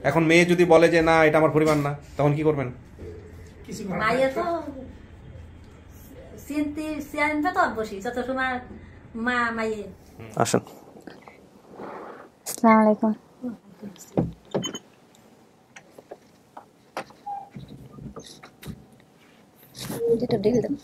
এখন মেয়ে যদি বলে যে না এটা আমার পরিবার না, তখন কি করবেন? মাইয়া তো চিন্তা তো অবশ্যই যত সময় মা মাইয়ে। আসেন। আসসালামু আলাইকুম। যেটা ডিল দেন।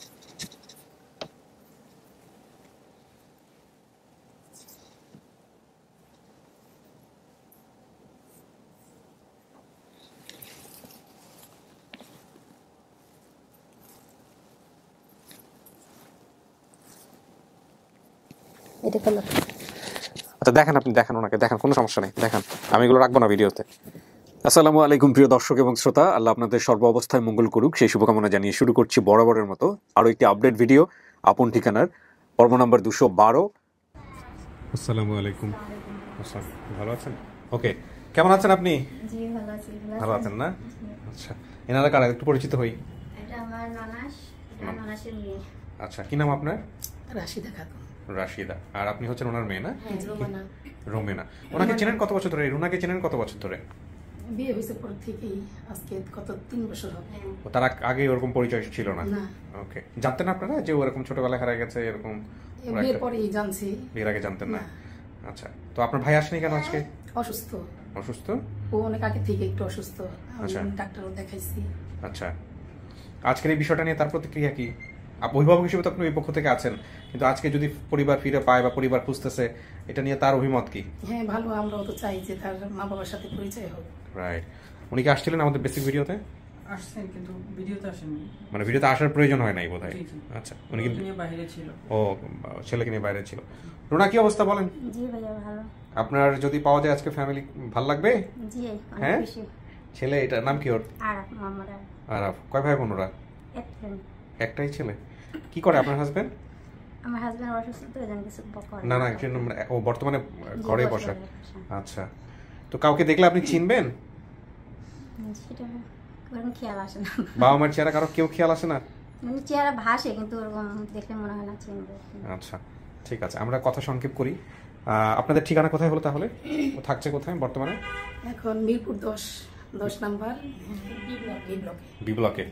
আচ্ছা দেখেন, আপনি দেখেন, ওনাকে দেখেন, কোনো সমস্যা নেই, দেখেন, আমি এগুলো রাখবো না ভিডিওতে। আসসালামু আলাইকুম প্রিয় দর্শক এবং শ্রোতা, আল্লাহ আপনাদের সর্ব অবস্থায় মঙ্গল করুক সেই শুভকামনা জানিয়ে শুরু করছি বরাবরের মতো আরও একটি আপডেট ভিডিও আপন ঠিকানার পর্ব নাম্বার 212। আসসালামু আলাইকুম। ভালো আছেন? ওকে, কেমন আছেন আপনি? জি ভালো আছি। ভালো আছেন না? আচ্ছা, এনারা কারা একটু পরিচিত হই। এটা আমার ননাস, ননাসের মেয়ে। আচ্ছা, কি নাম আপনার? রাশিদা খাতুন। রাশিদা। আর আপনি হচ্ছেন ওনার মেয়ে না? রোমেনা। রোমেনা। ওনাকে চেনেন কত বছর ধরে? রুনাকে চেনেন কত বছর ধরে? বিয়ে হয়েছে পর থেকেই আজকে কত 3 বছর হবে। তার আগে ওরকম পরিচয় ছিল না? না। ওকে, জানতেন আপনারা যে ওরকম ছোটবেলায় হারিয়ে গেছে এরকম? বিয়ের পরেই জানছি। বিয়ের আগে জানতেন না? আচ্ছা, তো আপনার ভাই আসেনি কেন আজকে? অসুস্থ। অসুস্থ? ও অনেক আগে থেকে একটু অসুস্থ। আচ্ছা। আমি ডাক্তারও দেখাইছি। আচ্ছা, আজকের এই বিষয়টা নিয়ে তার প্রতিক্রিয়া কি? অভিভাবক হিসেবে তো আপনি ওই পক্ষ থেকে আছেন, কিন্তু আজকে যদি পরিবার ফিরে পায় বা পরিবার খুঁজতেছে, এটা নিয়ে তার অভিমত কি? হ্যাঁ ভালো, আমরাও তো চাই যে তার মা বাবার সাথে পরিচয় হোক। রাইট। উনি কি আসছিলেন আমাদের বেসিক ভিডিওতে? আসছেন কিন্তু ভিডিওতে আসেননি। মানে ভিডিওতে আসার প্রয়োজন হয় নাই বোধহয়। আচ্ছা, উনি কিন্তু বাইরে ছিল। ও, ছেলেকে নিয়ে বাইরে ছিল। রুনা, কি অবস্থা বলেন? জি ভাইয়া ভালো। আপনার যদি পাওয়া যায় আজকে ফ্যামিলি, ভালো লাগবে? জি হ্যাঁ? অনেক বেশি। ছেলে, এটা নাম কি ওর? আরাফ, মোহাম্মদ আরাফ। কয় ভাই বোন ওরা? একটাই ছেলে। কি করে আপনার হাজবেন্ড? আমার হাজবেন্ড অসুস্থ তো এজন্য কিছু করে না না, একজন ও বর্তমানে ঘরে বসে। আচ্ছা, তো কাউকে দেখলে আপনি চিনবেন? সেটা ওরকম খেয়াল আসে না। বাবা মার চেহারা কারো কেউ খেয়াল আসে না? মানে চেহারা ভাসে কিন্তু ওরকম দেখলে মনে হয় না চিনবে। আচ্ছা ঠিক আছে, আমরা কথা সংক্ষেপ করি। আপনাদের ঠিকানা কোথায় হলো তাহলে? ও থাকছে কোথায় বর্তমানে? এখন মিরপুর 10 নাম্বার বি ব্লকে।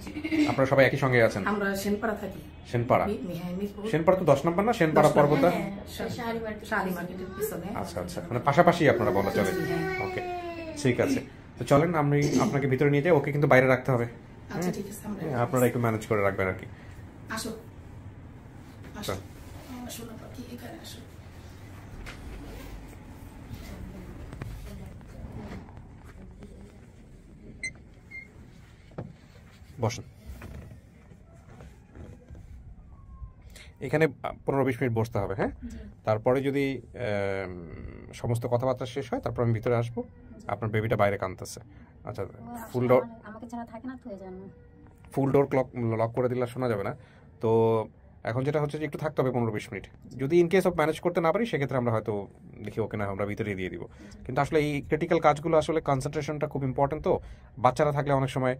আপনারা সবাই একই সঙ্গে আছেন? আমরা সেনপাড়া থাকি। সেনপাড়া? হ্যাঁ, মিরপুর। সেনপাড়া তো 10 নম্বর না? সেনপাড়া পর্বতা? শাড়ি মার্কেটের পিছনে। আচ্ছা আচ্ছা, মানে পাশাপাশি আপনারা বলা চলে। ওকে, ঠিক আছে, তো চলেন আমি আপনাকে ভিতরে নিয়ে যাই। ওকে কিন্তু বাইরে রাখতে হবে। আচ্ছা ঠিক আছে, আমরা আপনারা একটু ম্যানেজ করে রাখবেন আর কি। আসো আসো আসো না বাকি এখানে আসো। বসেন। এখানে 15-20 মিনিট বসতে হবে, হ্যাঁ? তারপরে যদি সমস্ত কথাবার্তা শেষ হয় তারপর আমি ভিতরে আসবো। আপনার বেবিটা বাইরে কাঁদতেছে। আচ্ছা, ফুল ডোর আমাকে ছাড়া থাকে না তো এজন্য। ফুল ডোর লক করে দিলে শোনা যাবে না। তো এখন যেটা হচ্ছে যে একটু থাকতে হবে 15-20 মিনিট। যদি ইন কেস অফ ম্যানেজ করতে না পারি সেক্ষেত্রে আমরা হয়তো দেখি ওকে না আমরা ভিতরে দিয়ে দিব। কিন্তু আসলে এই ক্রিটিক্যাল কাজগুলো আসলে কনসেন্ট্রেশনটা খুব ইম্পর্টেন্ট। তো বাচ্চারা থাকলে অনেক সময়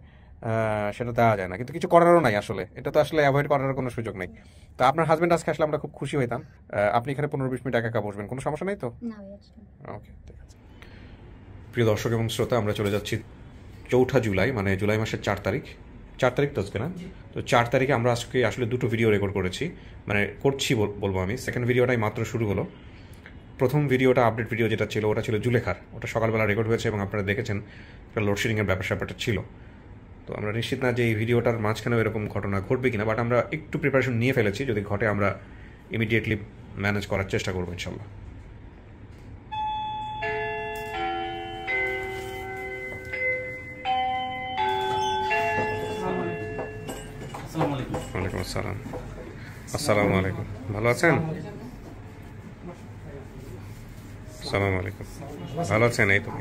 সেটা দেওয়া যায় না, কিন্তু কিছু করারও নাই আসলে। এটা তো আসলে অ্যাভয়েড করার কোনো সুযোগ নেই। তো আপনার হাজবেন্ড আজকে আসলে আমরা খুব খুশি হইতাম। আপনি এখানে 15-20 মিনিট একা বসবেন, কোনো সমস্যা নেই তো? ওকে, ঠিক আছে। প্রিয় দর্শক এবং শ্রোতা, আমরা চলে যাচ্ছি 4 জুলাই, মানে জুলাই মাসের 4 তারিখ। 4 তারিখ তো আজকে না? তো 4 তারিখে আমরা আজকে আসলে 2টো ভিডিও রেকর্ড করেছি, মানে করছি বলবো আমি। সেকেন্ড ভিডিওটাই মাত্র শুরু হলো। প্রথম ভিডিওটা আপডেট ভিডিও যেটা ছিল ওটা ছিল জুলেখার। ওটা সকালবেলা রেকর্ড হয়েছে এবং আপনারা দেখেছেন একটা লোডশেডিংয়ের ব্যাপারটা ছিল। তো আমরা নিশ্চিত না যে এই ভিডিওটার মাঝখানেও এরকম ঘটনা ঘটবে কিনা, বাট আমরা একটু প্রিপারেশন নিয়ে ফেলেছি। যদি ঘটে আমরা ইমিডিয়েটলি ম্যানেজ করার চেষ্টা করবো ইনশাল্লাহ। ওয়ালাইকুম আসসালাম। আসসালামু আলাইকুম। ভালো আছেন? আসসালামু আলাইকুম। ভালো আছেন? এই তো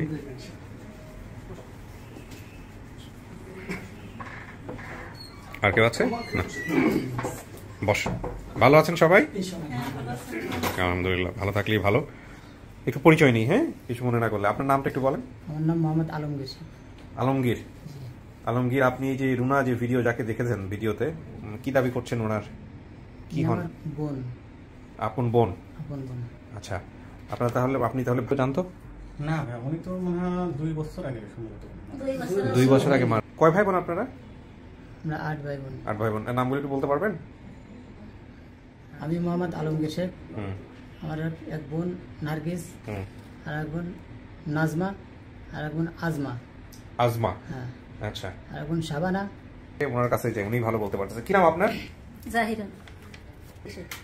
আর কেউ আছে না? বস। ভালো আছেন সবাই? আলহামদুলিল্লাহ, ভালো থাকলেই ভালো। একটু পরিচয় নিই, হ্যাঁ, কিছু মনে না করলে। আপনার নামটা একটু বলেন। আমার নাম মোহাম্মদ আলমগীর। আলমগীর। আলমগীর, আপনি যে রুনা যে ভিডিও যাকে দেখেছেন ভিডিওতে, কি দাবি করছেন ওনার? কি হন? বোন। আপন বোন? আপন বোন। আচ্ছা, আপনি তাহলে জানতো? না ভাই উনি তো মনে হয় 2 বছর আগে সম্ভবত 2 বছর আগে মারা। কয় ভাই বোন আপনারা? আমরা 8 ভাই বোন। 8 ভাই বোন। এর নামগুলো একটু বলতে পারবেন? আমি মোহাম্মদ আলমগীর শেখ, হুম আমার এক বোন নার্গিস, হুম। আর এক বোন নাজমা, আর এক বোন আজমা। আজমা, হ্যাঁ। আচ্ছা। আর এক বোন শাবানা। ওনার কাছে যাই, উনি ভালো বলতে পারতেছে। কি নাম আপনার? জাহিরুন।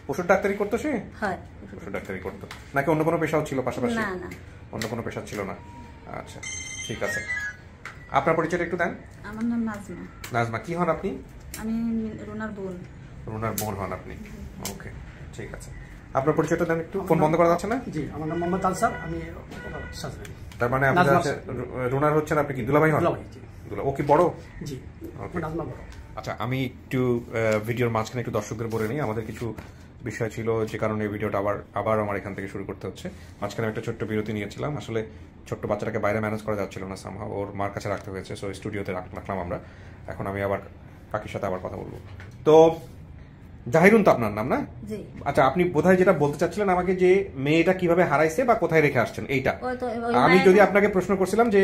পশুর ডাক্তারি করতো সে? হয়। পশুর ডাক্তারি করতো নাকি অন্য কোনো পেশাও ছিল পাশাপাশি? না না, অন্য কোনো পেশা ছিল না। আচ্ছা ঠিক আছে, আপনার পরিচয়টা একটু দেন। আমার নাম নাজমা। নাজমা, কি হন আপনি? আমি রুনার বোন। রুনার বোন হন আপনি, ওকে ঠিক আছে। আপনার পরিচয়টা দেন একটু। ফোন বন্ধ করা যাচ্ছে না? জি, আমার নাম মোহাম্মদ আনসার, আমি শাশুড়ি। তার মানে আপনি রুনার হচ্ছেন, আপনি কি দুলাভাই হন? ও কি বড়? জি, নাজমা বড়। আচ্ছা, আমি একটু ভিডিওর মাঝখানে একটু দর্শকদের বলে নিই, আমাদের কিছু বিষয় ছিল যে কারণে এই ভিডিওটা আবার আমার এখান থেকে শুরু করতে হচ্ছে। মাঝখানে একটা ছোট্ট বিরতি নিয়েছিলাম, আসলে ছোট্ট বাচ্চাটাকে বাইরে ম্যানেজ করা যাচ্ছিল না, সামহাও ওর মার কাছে রাখতে হয়েছে, সো স্টুডিওতে রাখলাম আমরা। এখন আমি আবার কাকির সাথে আবার কথা বলবো। তো জাহিরুন তো আপনার নাম না? জি। আচ্ছা, আপনি বোধহয় যেটা বলতে চাচ্ছিলেন আমাকে, যে মেয়েটা কিভাবে হারাইছে বা কোথায় রেখে আসছেন এইটা। আমি যদি আপনাকে প্রশ্ন করছিলাম যে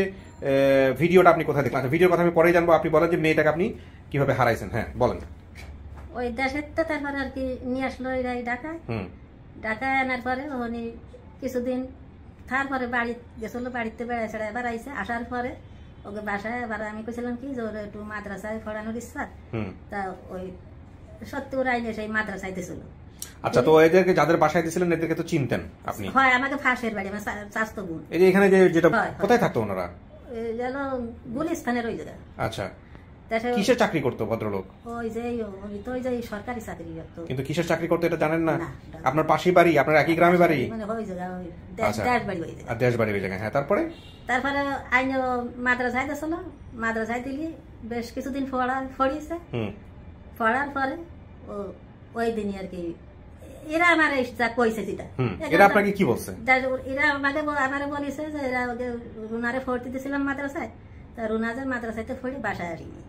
ভিডিওটা আপনি কোথায় দেখলেন, আচ্ছা ভিডিওর কথা আমি পরেই জানবো, আপনি বলেন যে মেয়েটাকে আপনি কিভাবে হারাইছেন। হ্যাঁ বলেন। ওই দেশের তো তারপরে আর কি নিয়ে আসলো এরাই ঢাকায়। ঢাকায় আনার পরে উনি কিছুদিন তারপরে বাড়ি গেছিল, বাড়িতে বেড়ায় ছেড়ে এবার আইসে। আসার পরে ওকে বাসায় এবার আমি কইছিলাম কি যে ওর একটু মাদ্রাসায় পড়ানোর ইচ্ছা, তা ওই সত্যি ওরা আইনে সেই মাদ্রাসায় দিয়েছিল। আচ্ছা, তো এদেরকে যাদের বাসায় দিয়েছিলেন এদেরকে তো চিনতেন আপনি? হয়, আমাকে ফাঁসের বাড়ি, আমার চাচতো বোন। এই যে এখানে যেটা কোথায় থাকতো ওনারা? গেল গুলিস্তানের ওই জায়গায়। আচ্ছা, কিসের চাকরি করতো ভদ্রলোক? ওই যে ওই যে সরকারি চাকরি করতো। কিন্তু কিসের চাকরি করতো এটা জানেন না? আপনার পাশেই বাড়ি, আপনার একই গ্রামে বাড়ি? মানে ওই জায়গায় দেশ বাড়ি, ওই জায়গায় দেশ বাড়ি ওই জায়গায়। হ্যাঁ, তারপরে আইনে মাদ্রাসায় দিয়েছিল। মাদ্রাসায় দিলি বেশ কিছুদিন পড়িয়েছে। পড়ার পরে ওই দিনই আর কি এরা আমার কইছে যেটা। এরা আপনাকে কি বলছে? এরা আমারে বলেছে যে এরা রুনারে ভর্তি দিয়েছিলাম মাদ্রাসায়, তা রুনাজের মাদ্রাসাইতে পড়ি বাসায় আসিনি।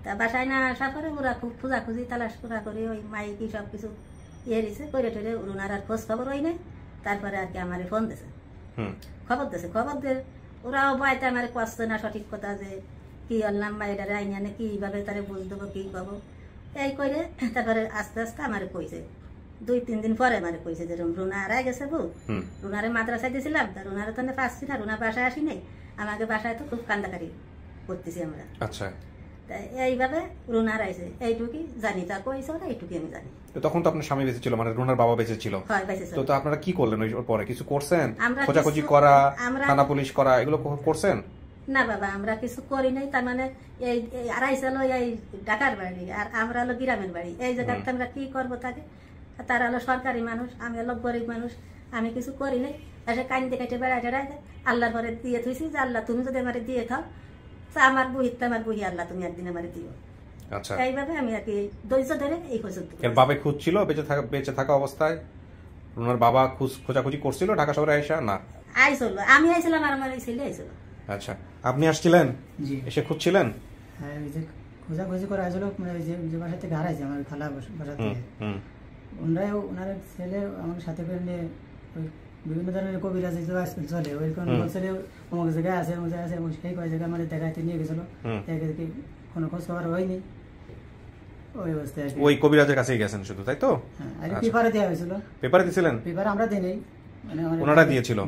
তা বাসায় না আসার পরে ওরা খুব খোঁজাখুঁজি তালাশ করা করি ওই মাইকি সব কিছু ইয়ে দিছে করে টরে রুনার আর খোঁজ খবর হয় নাই। তারপরে আর কি আমার ফোন দিছে, খবর দিছে। খবর দিয়ে ওরাও বাড়িতে আমার কষ্ট না সঠিক কথা যে কি আনলাম মায়ের আইনে কিভাবে তারে বুঝ দেবো কি পাবো এই করে। তারপরে আস্তে আস্তে আমার কইছে 2-3 দিন পরে আমার কইছে যে রুনা হারাই গেছে বউ, রুনারে মাদ্রাসায় দিয়েছিলাম, তা রুনারে তো পাচ্ছি না, রুনা বাসায় আসি নাই। আমাকে বাসায় তো খুব কান্দাকারি করতেছি আমরা। আচ্ছা, এইভাবে রুনা হারাইছে এইটুকুই জানি, তা কইছে ওরা এইটুকু আমি জানি। তখন তো আপনার স্বামী বেঁচে ছিল, মানে রুনার বাবা বেঁচে ছিল। তো আপনারা কি করলেন ওই পরে? কিছু করছেন? খোঁজাখুঁজি করা, থানা পুলিশ করা, এগুলো করছেন? না বাবা, আমরা কিছু করি নাই। তার মানে এই আড়াইশো এই ঢাকার বাড়ি আর আমরা হলো গ্রামের বাড়ি, এই জায়গাতে আমরা কি করবো তাকে? তারা হলো সরকারি মানুষ, আমি হলো গরিব মানুষ, আমি কিছু করি নাই। এসে কান্দে কেটে বেড়ায় টেড়ায় আল্লাহর ঘরে দিয়ে থইছি যে আল্লাহ তুমি যদি আমার দিয়ে থাও, আমার বুহি আল্লাহ তুমি একদিন আমার দিও। আচ্ছা, এইভাবে আমি আর কি ধৈর্য ধরে এই পর্যন্ত। বাবা খুঁজছিল বেঁচে থাকা অবস্থায়? রুনার বাবা খোঁজাখুঁজি করছিল ঢাকা শহরে আইসা? না, আইছিল, আমি আইছিলাম আর আমার ছেলে আইছিল। আচ্ছা, আপনি আসছিলেন? জি। এসে খুঁজছিলেন? হ্যাঁ, ওই যে খোঁজাখুঁজি করা হয়েছিল, মানে যে বাসা থেকে হারাইছে আমার খালা বাসা থেকে, ওনার ছেলে আমার সাথে করে নিয়ে বিভিন্ন ধরনের কবিরাজ চলে, ওই বলছে অমুক জায়গায় আছে, অমুক জায়গায় আছে, এবং সেই কয় জায়গায় আমাদের দেখাইতে নিয়ে গেছিল। কোনো খোঁজ খবর হয়নি, ওই অবস্থায় ওই কবিরাজের কাছেই গেছেন শুধু, তাই তো? হ্যাঁ, পেপারে দেওয়া হয়েছিল। পেপারে দিয়েছিলেন? পেপারে আমরা দিই নাই, মানে ওনারা দিয়েছিল।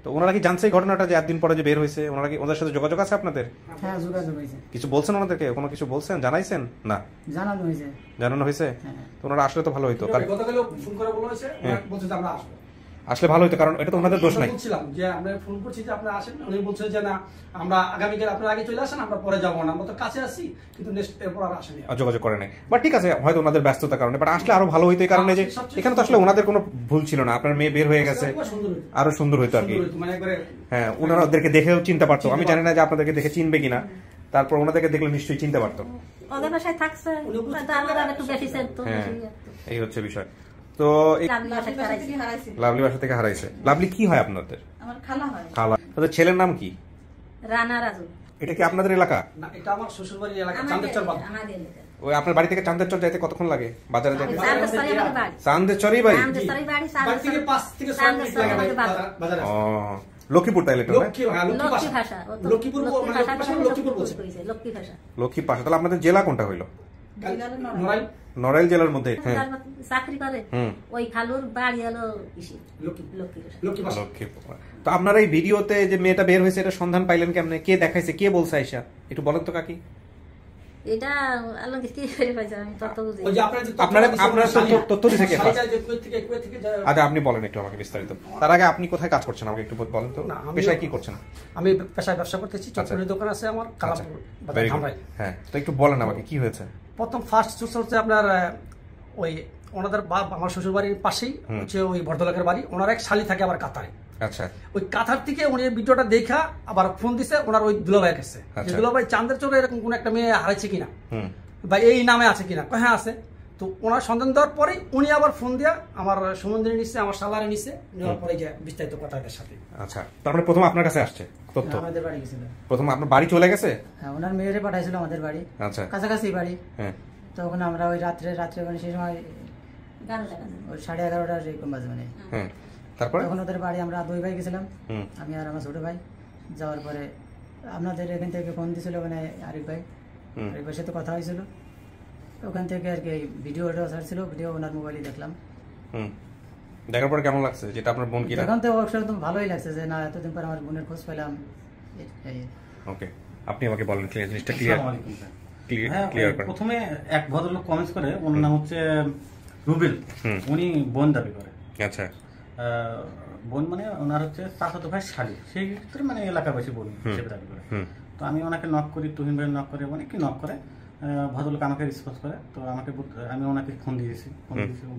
তো ওনারা কি জানছে এই ঘটনাটা যে একদিন পরে যে বের হয়েছে? ওনারা কি ওদের সাথে যোগাযোগ আছে আপনাদের? হ্যাঁ, যোগাযোগ হয়েছে। কিছু বলছেন ওনাদেরকে? কোনো কিছু বলছেন, জানাইছেন? না, জানানো হয়েছে। জানানো হয়েছে? তো ওনারা আসলে তো ভালো হইতো। গতকাল ফোন করে বলা হয়েছে, বলছে যে আমরা আসবো। আসলে ভালো হইতো, কারণ এটা তো ওনাদের দোষ নাই। বলছিলাম যে আমরা ফোন করছি যে আপনারা আসেন, উনি বলছে যে না আমরা আগামীকাল আপনারা আগে চলে আসেন, আমরা পরে যাবো না, আমরা তো কাছে আসি, কিন্তু নেক্সট এরপর আর আসেনি, যোগাযোগ করে নাই। বাট ঠিক আছে, হয়তো ওনাদের ব্যস্ততার কারণে, বাট আসলে আরো ভালো হইতো এই কারণে যে এখানে তো আসলে ওনাদের কোনো ভুল ছিল না, আপনার মেয়ে বের হয়ে গেছে, আরো সুন্দর হইতো আর কি। হ্যাঁ, ওনারা ওদেরকে দেখেও চিনতে পারতো। আমি জানি না যে আপনাদেরকে দেখে চিনবে কিনা, তারপর ওনাদেরকে দেখলে নিশ্চয়ই চিনতে পারতো। ওদের বাসায় থাকছে, একটু বেশি চেনতো। হ্যাঁ, এই হচ্ছে বিষয়। তো লাভলি বাসা থেকে হারাইছে। লাভলি কি হয় আপনাদের? আমার খালা হয়। খালা। তাদের ছেলের নাম কি? রানা রাজু। এটা কি আপনাদের এলাকা? না, এটা আমার শ্বশুরবাড়ির এলাকা, চান্দেরচর বাজার। ওই আপনার বাড়ি থেকে চান্দেরচর যাইতে কতক্ষণ লাগে বাজারে যেতে? চান্দেরচরই বাড়ি। চান্দেরচরই বাড়ি? চান্দেরচরই বাড়ি, 5 থেকে 6 মিনিট লাগে বাজারে। ও, লক্ষ্মীপুর তাইলে এটা, না? লক্ষ্মী ভাষা ও তো লক্ষ্মীপুর লক্ষ্মী ভাষা লক্ষ্মীপুর বলছে। কইছে, লক্ষ্মী ভাষা। লক্ষ্মী পাশা। তাহলে আপনাদের জেলা কোনটা হইলো? নড়াইল নড়াইল জেলার মধ্যে। হ্যাঁ, যার চাকরি করে ওই খালুর বাড়ি হলো ইসি, লক্ষ্মী ভাষা। লক্ষ্মীপুর। তো আপনারা এই ভিডিওতে যে মেয়েটা বের হয়েছে এটা সন্ধান পাইলেন কেমনে? কে দেখাইছে, কে বলছে আইসা? একটু বলেন তো কাকি। এটা আল্লাহ কি করে পাইছে, আমি তত বুঝি। ওই যে আপনারা তথ্য দিছে কে? কুয়েত থেকে আচ্ছা, আপনি বলেন একটু আমাকে বিস্তারিত। তার আগে আপনি কোথায় কাজ করছেন আমাকে একটু বলেন তো। পেশায় কি করছেন? আমি পেশায় ব্যবসা করতেছি, চটপটির দোকান আছে আমার কালামপুর Very good. ধামরাই। হ্যাঁ, তো একটু বলেন আমাকে কি হয়েছে। প্রথম ফার্স্ট সোর্স হচ্ছে আপনার ওই ওনাদের আমার শ্বশুর বাড়ির পাশেই হচ্ছে ওই ভদ্রলোকের বাড়ি, ওনার এক শালি থাকে আবার কাতারে। আচ্ছা, ওই কাতার থেকে উনি ভিডিওটা দেখা আবার ফোন দিছে ওনার ওই দুলাভাইয়ের কাছে, যে দুলাভাই চাঁদের চোখে এরকম কোন একটা মেয়ে হারাইছে কিনা বা এই নামে আছে কিনা। হ্যাঁ আছে। তো ওনার সন্ধান দেওয়ার পরে উনি আবার ফোন দিয়া আমার সুমন্দিরে নিচ্ছে, আমার শালারে নিচ্ছে, নেওয়ার পরে যে বিস্তারিত কথা এদের সাথে। আচ্ছা, তারপরে প্রথম আপনার কাছে আসছে তথ্য? আমাদের বাড়ি গেছিল। প্রথম আপনার বাড়ি চলে গেছে? হ্যাঁ, ওনার মেয়েরে পাঠাইছিল আমাদের বাড়ি। আচ্ছা, কাছাকাছি বাড়ি। হ্যাঁ, তখন আমরা ওই রাত্রে মানে সেই সময় ওই 11:30 এরকম বাজে মানে। হ্যাঁ, তারপরে তখন ওদের বাড়ি আমরা 2 ভাই গেছিলাম, আমি আর আমার ছোট ভাই। যাওয়ার পরে আপনাদের এখান থেকে ফোন দিয়েছিল মানে আরিফ ভাইয়ের সাথে কথা হয়েছিল। ওখান থেকে আর কি ভিডিওটা ছাড়ছিল, ভিডিও ওনার মোবাইলে দেখলাম। দেখার পরে কেমন লাগছে যেটা আপনার বোন কি? এখন তো একদম ভালোই লাগছে যে না এতদিন পর আমার বোনের খোঁজ পেলাম। ওকে, আপনি আমাকে বলেন জিনিসটা ক্লিয়ার করেন। প্রথমে এক ভদ্রলোক কমেন্টস করে, ওনার নাম হচ্ছে রুবেল, উনি বোন দাবি করে। আচ্ছা, বোন মানে ওনার হচ্ছে চাচাতো ভাই শালী, সেই ক্ষেত্রে মানে এলাকাবাসী বোন হিসেবে দাবি করে। তো আমি ওনাকে নক করি, তুহিন ভাই নক করে, অনেকে নক করে। ভদ্রলোক আমাকে রেসপন্স করে, তো আমি ওনাকে ফোন দিয়েছি।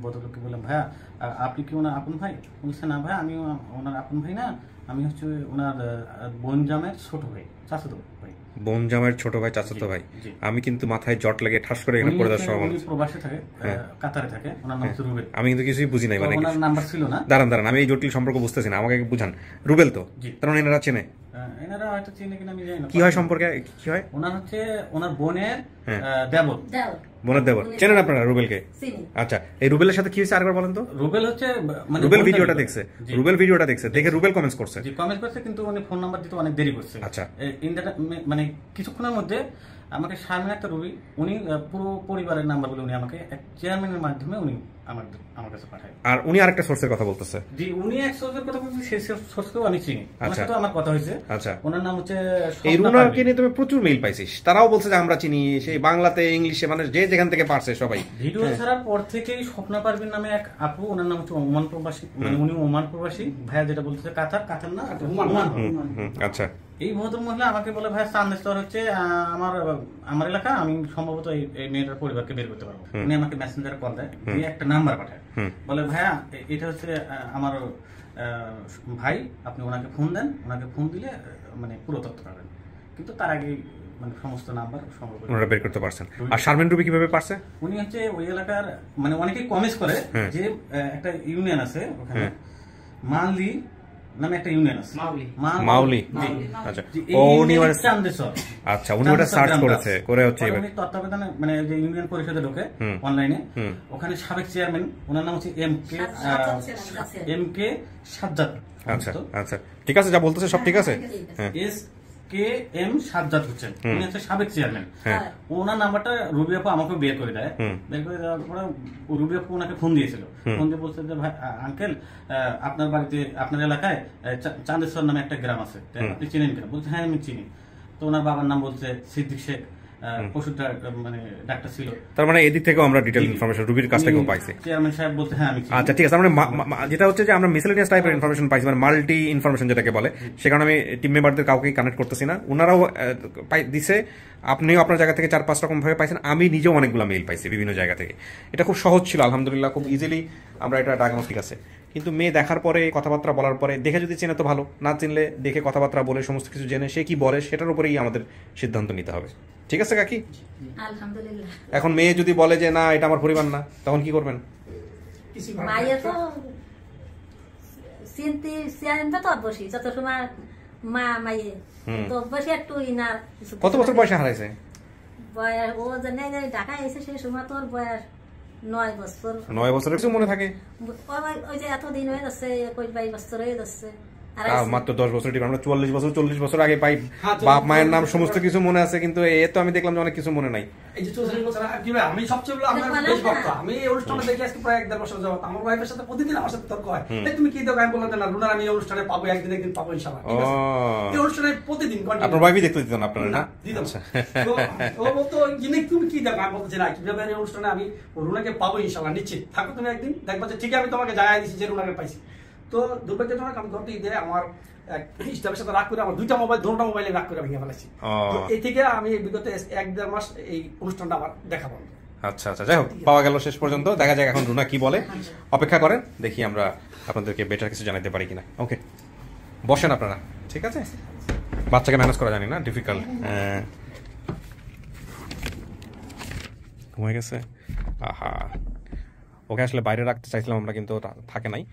ভদ্রলোককে বললাম, ভাইয়া আপনি কি ওনার আপন ভাই? বলছে না ভাই, আমি ওনার আপন ভাই না, আমি হচ্ছে ওনার বোন জামের ছোট ভাই, চাচাতো ভাই। বোন জামাইয়ের ছোট ভাই, চাচাতো ভাই। আমি কিন্তু মাথায় জট লাগে ঠাস করে এখানে পড়ে যাওয়ার সম্ভাবনা। উনি প্রবাসে থাকে, কাতারে থাকে, ওনার নাম হচ্ছে রুবেল। আমি কিন্তু কিছুই বুঝি নাই, মানে ওনার নাম্বার ছিল না। দাঁড়ান, আমি এই জটিল সম্পর্ক বুঝতেছি না, আমাকে বুঝান। রুবেল তো, কারণ এনারা চেনে, এনারা হয়তো চিনে কিনা আমি জানি না। কি হয় সম্পর্কে, কি হয়? ওনার হচ্ছে ওনার বোনের দেবর, বোনের দেবর। চেনেন আপনারা রুবেলকে? আচ্ছা, এই রুবেলের সাথে কি হয়েছে আরেকবার বলেন তো। রুবেল হচ্ছে মানে রুবেল ভিডিওটা দেখছে, রুবেল ভিডিওটা দেখছে, দেখে রুবেল কমেন্টস করছে। জি, কমেন্ট করছে, কিন্তু উনি ফোন নাম্বার দিতে অনেক দেরি করছে। আচ্ছা, মানে কিছুক্ষণের মধ্যে আমাকে শারমিন একটা রুবি, উনি পুরো পরিবারের নাম্বারগুলো উনি আমাকে এক চেয়ারম্যানের মাধ্যমে উনি আমার কাছে পাঠায়। আর উনি আরেকটা সোর্সের কথা বলতেছে। জি, উনি এক সোর্সের কথা বলছেন, সেই সোর্সকেও আমি চিনি। ওনার সাথে আমার কথা হয়েছে। আচ্ছা, ওনার নাম হচ্ছে এই রুনারকে নিয়ে তুমি প্রচুর মেইল পাইছিস, তারাও বলছে যে আমরা চিনি, সেই বাংলাতে ইংলিশে মানে যে যেখান থেকে পারছে সবাই। ভিডিও ছাড়ার পর থেকেই স্বপ্না পারভিন নামে এক আপু, ওনার নাম হচ্ছে ওমান প্রবাসী, মানে উনি ওমান প্রবাসী। ভাইয়া যেটা বলতেছে কাতার না, ওমান। আচ্ছা, এই ভদ্র মহিলা আমাকে বলে, ভাই চান্দেশ্বর হচ্ছে আমার এলাকা, আমি সম্ভবত এই মেয়েটার পরিবারকে বের করতে পারবো। উনি আমাকে মেসেঞ্জারে কল দেয়, দিয়ে একটা নাম্বার পাঠায়, বলে ভাইয়া এটা হচ্ছে আমার ভাই, আপনি ওনাকে ফোন দেন, ওনাকে ফোন দিলে মানে পুরো তথ্য পাবেন। কিন্তু তার আগে মানে সমস্ত নাম্বার সম্ভবত ওনারা বের করতে পারছেন। আর শারমিন রুবি কিভাবে পারছে? উনি হচ্ছে ওই এলাকার মানে অনেকেই কমেন্টস করে যে একটা ইউনিয়ন আছে ওখানে, মানলি নামে একটা ইউনিয়ন আছে, মাউলি। আচ্ছা, উনি ওটা চান্দেশ্বর, আচ্ছা উনি ওটা সার্চ করেছে, করে হচ্ছে এবারে তত্ত্বাবধানে মানে যে ইউনিয়ন পরিষদে ঢোকে অনলাইনে, ওখানে সাবেক চেয়ারম্যান, ওনার নাম হচ্ছে এম কে সাজ্জাদ। আচ্ছা আচ্ছা, ঠিক আছে, যা বলতেছে সব ঠিক আছে। এম সাজ্জাদ হচ্ছেন, উনি হচ্ছে সাবেক চেয়ারম্যান। ওনার নাম্বারটা রুবি আপু আমাকে বের করে দেয়। বের করে দেওয়ার পরে রুবি আপু ওনাকে ফোন দিয়েছিল, ফোন দিয়ে বলছে যে ভাই আঙ্কেল, আপনার বাড়িতে আপনার এলাকায় চান্দেশ্বর নামে একটা গ্রাম আছে, আপনি চিনেন কিনা? বলছে হ্যাঁ আমি চিনি। তো ওনার বাবার নাম বলছে সিদ্দিক শেখ, পশুটা মানে ডাক্তার ছিল। তার মানে এদিক থেকেও আমরা ডিটেইল ইনফরমেশন রুবির কাছ থেকেও পাইছি। চেয়ারম্যান সাহেব বলতে হ্যাঁ আমি। আচ্ছা ঠিক আছে, আমরা যেটা হচ্ছে যে আমরা মিসেলেনিয়াস টাইপের ইনফরমেশন পাইছি, মানে মাল্টি ইনফরমেশন যেটাকে বলে, সে কারণে আমি টিম মেম্বারদের কাউকে কানেক্ট করতেছি না, ওনারাও দিছে, আপনিও আপনার জায়গা থেকে 4-5 রকম ভাবে পাইছেন, আমি নিজেও অনেকগুলো মেইল পাইছি বিভিন্ন জায়গা থেকে। এটা খুব সহজ ছিল আলহামদুলিল্লাহ, খুব ইজিলি আমরা এটা ডায়াগনস্টিক আছে। কিন্তু মেয়ে দেখার পরে, কথাবার্তা বলার পরে, দেখে যদি চেনে তো ভালো, না চিনলে দেখে কথাবার্তা বলে সমস্ত কিছু জেনে সে কি বলে সেটার উপরেই আমাদের সিদ্ধান্ত নিতে হবে। ঠিক আছে কাকি? আলহামদুলিল্লাহ। এখন মেয়ে যদি বলে যে না এটা আমার পরিবার না, তখন কি করবেন? মায়ের তো চিন্তা তো অবশ্যই, যত সময় মা মাইয়ে তো অবশ্যই একটু ইনার। কত বছর বয়সে হারাইছে? বয়স ও জানে ঢাকা এসে সেই সময় তোর বয়স 9 বছর। 9 বছরের কিছু মনে থাকে? ওই যে এতদিন হয়ে যাচ্ছে, 21-22 বছর হয়ে যাচ্ছে। মাত্র 10 বছর ডিফারেন্স। আমরা 44 বছর 40 বছর আগে পাই, হ্যাঁ, বাপ মায়ের নাম সমস্ত কিছু মনে আছে, কিন্তু এ তো আমি দেখলাম যে অনেক কিছু মনে নাই। এই যে 44 বছর কি ভাই, আমি সবচেয়ে বড় আপনার বেশ ভক্ত। আমি এই অনুষ্ঠানে দেখি আজকে প্রায় 1.5 বছর যাবত। আমার ওয়াইফের সাথে প্রতিদিন আমার সাথে তর্ক হয়, এই তুমি কি দেখো, আমি বললাম না রুনার আমি এই অনুষ্ঠানে পাবো, একদিন পাবো ইনশাআল্লাহ, ঠিক আছে? এই অনুষ্ঠানে প্রতিদিন কন্টিনিউ। আপনার ওয়াইফই দেখতে দিতেন আপনারা না? দিতাম। তো ও বলতো ইনি তুমি কি দেখো, আমি বলছি না কিভাবে এই অনুষ্ঠানে আমি রুনাকে পাবো ইনশাআল্লাহ, নিশ্চিত থাকো তুমি, একদিন দেখবা যে ঠিক আমি তোমাকে জানাই দিছি যে রুনাকে পাইছি। তো দুর্ভাগ্যজনক আমি গত ঈদে আমার এক স্টাফের সাথে রাগ করে আমার দুটো মোবাইলে রাগ করে ভেঙে ফেলেছি। তো এই থেকে আমি বিগত 1-1.5 মাস এই অনুষ্ঠানটা আমার দেখা বন্ধ। আচ্ছা আচ্ছা, যাই হোক পাওয়া গেল শেষ পর্যন্ত। দেখা যাক এখন রুনা কি বলে, অপেক্ষা করেন, দেখি আমরা আপনাদেরকে বেটার কিছু জানাতে পারি কিনা। ওকে, বসেন আপনারা, ঠিক আছে? বাচ্চাকে ম্যানেজ করা জানি না, ডিফিকাল্ট। ঘুমাই গেছে, আহা, ওকে আসলে বাইরে রাখতে চাইছিলাম আমরা, কিন্তু থাকে নাই।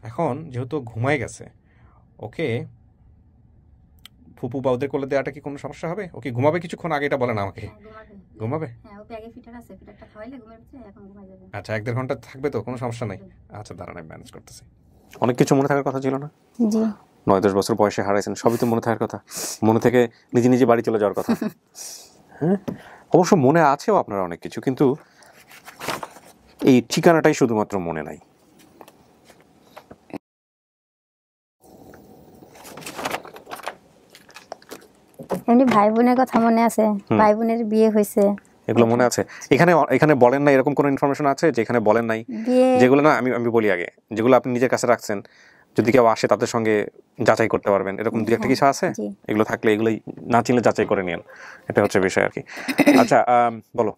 এখন যেহেতু ঘুমাই গেছে, ওকে ফুপু বা ওদের কোলে দেওয়াটা কি কোনো সমস্যা হবে? ওকে ঘুমাবে কিছুক্ষণ আগে, এটা বলেন আমাকে। ঘুমাবে? আচ্ছা, 1-1.5 ঘন্টা থাকবে তো, কোনো সমস্যা নাই। আচ্ছা দাঁড়ান, আমি ম্যানেজ করতেছি। অনেক কিছু মনে থাকার কথা ছিল না? জি, 9-10 বছর বয়সে হারাইছেন, সবই তো মনে থাকার কথা। মনে থেকে নিজে নিজে বাড়ি চলে যাওয়ার কথা। হ্যাঁ, অবশ্য মনে আছেও আপনার অনেক কিছু, কিন্তু এই ঠিকানাটাই শুধুমাত্র মনে নাই। এমনি ভাই বোনের কথা মনে আছে, ভাই বোনের বিয়ে হয়েছে, এগুলো মনে আছে। এখানে বলেন না এরকম কোনো ইনফরমেশন আছে যেখানে বলেন নাই? যেগুলো না, আমি বলি আগে, যেগুলো আপনি নিজের কাছে রাখছেন, যদি কেউ আসে তাদের সঙ্গে যাচাই করতে পারবেন, এরকম দু একটা কিছু আছে? এগুলো থাকলে এগুলোই না চিনলে যাচাই করে নিন, এটা হচ্ছে বিষয় আর কি। আচ্ছা বলো।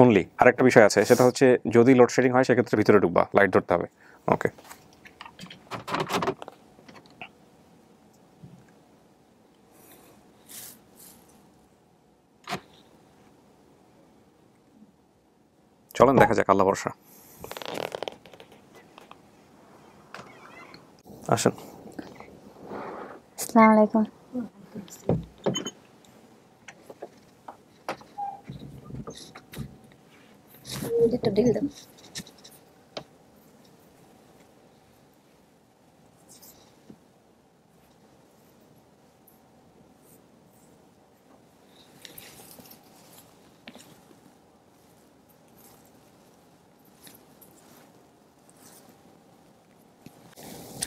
অনলি আরেকটা বিষয় আছে, সেটা হচ্ছে যদি লোডশেডিং হয় সেক্ষেত্রে ভিতরে ঢুকবা, লাইট ধরতে হবে। ওকে, চলেন দেখা যাক, আল্লাহ ভরসা। আসেন। আসসালামু আলাইকুম। একটু ঢিল দাও।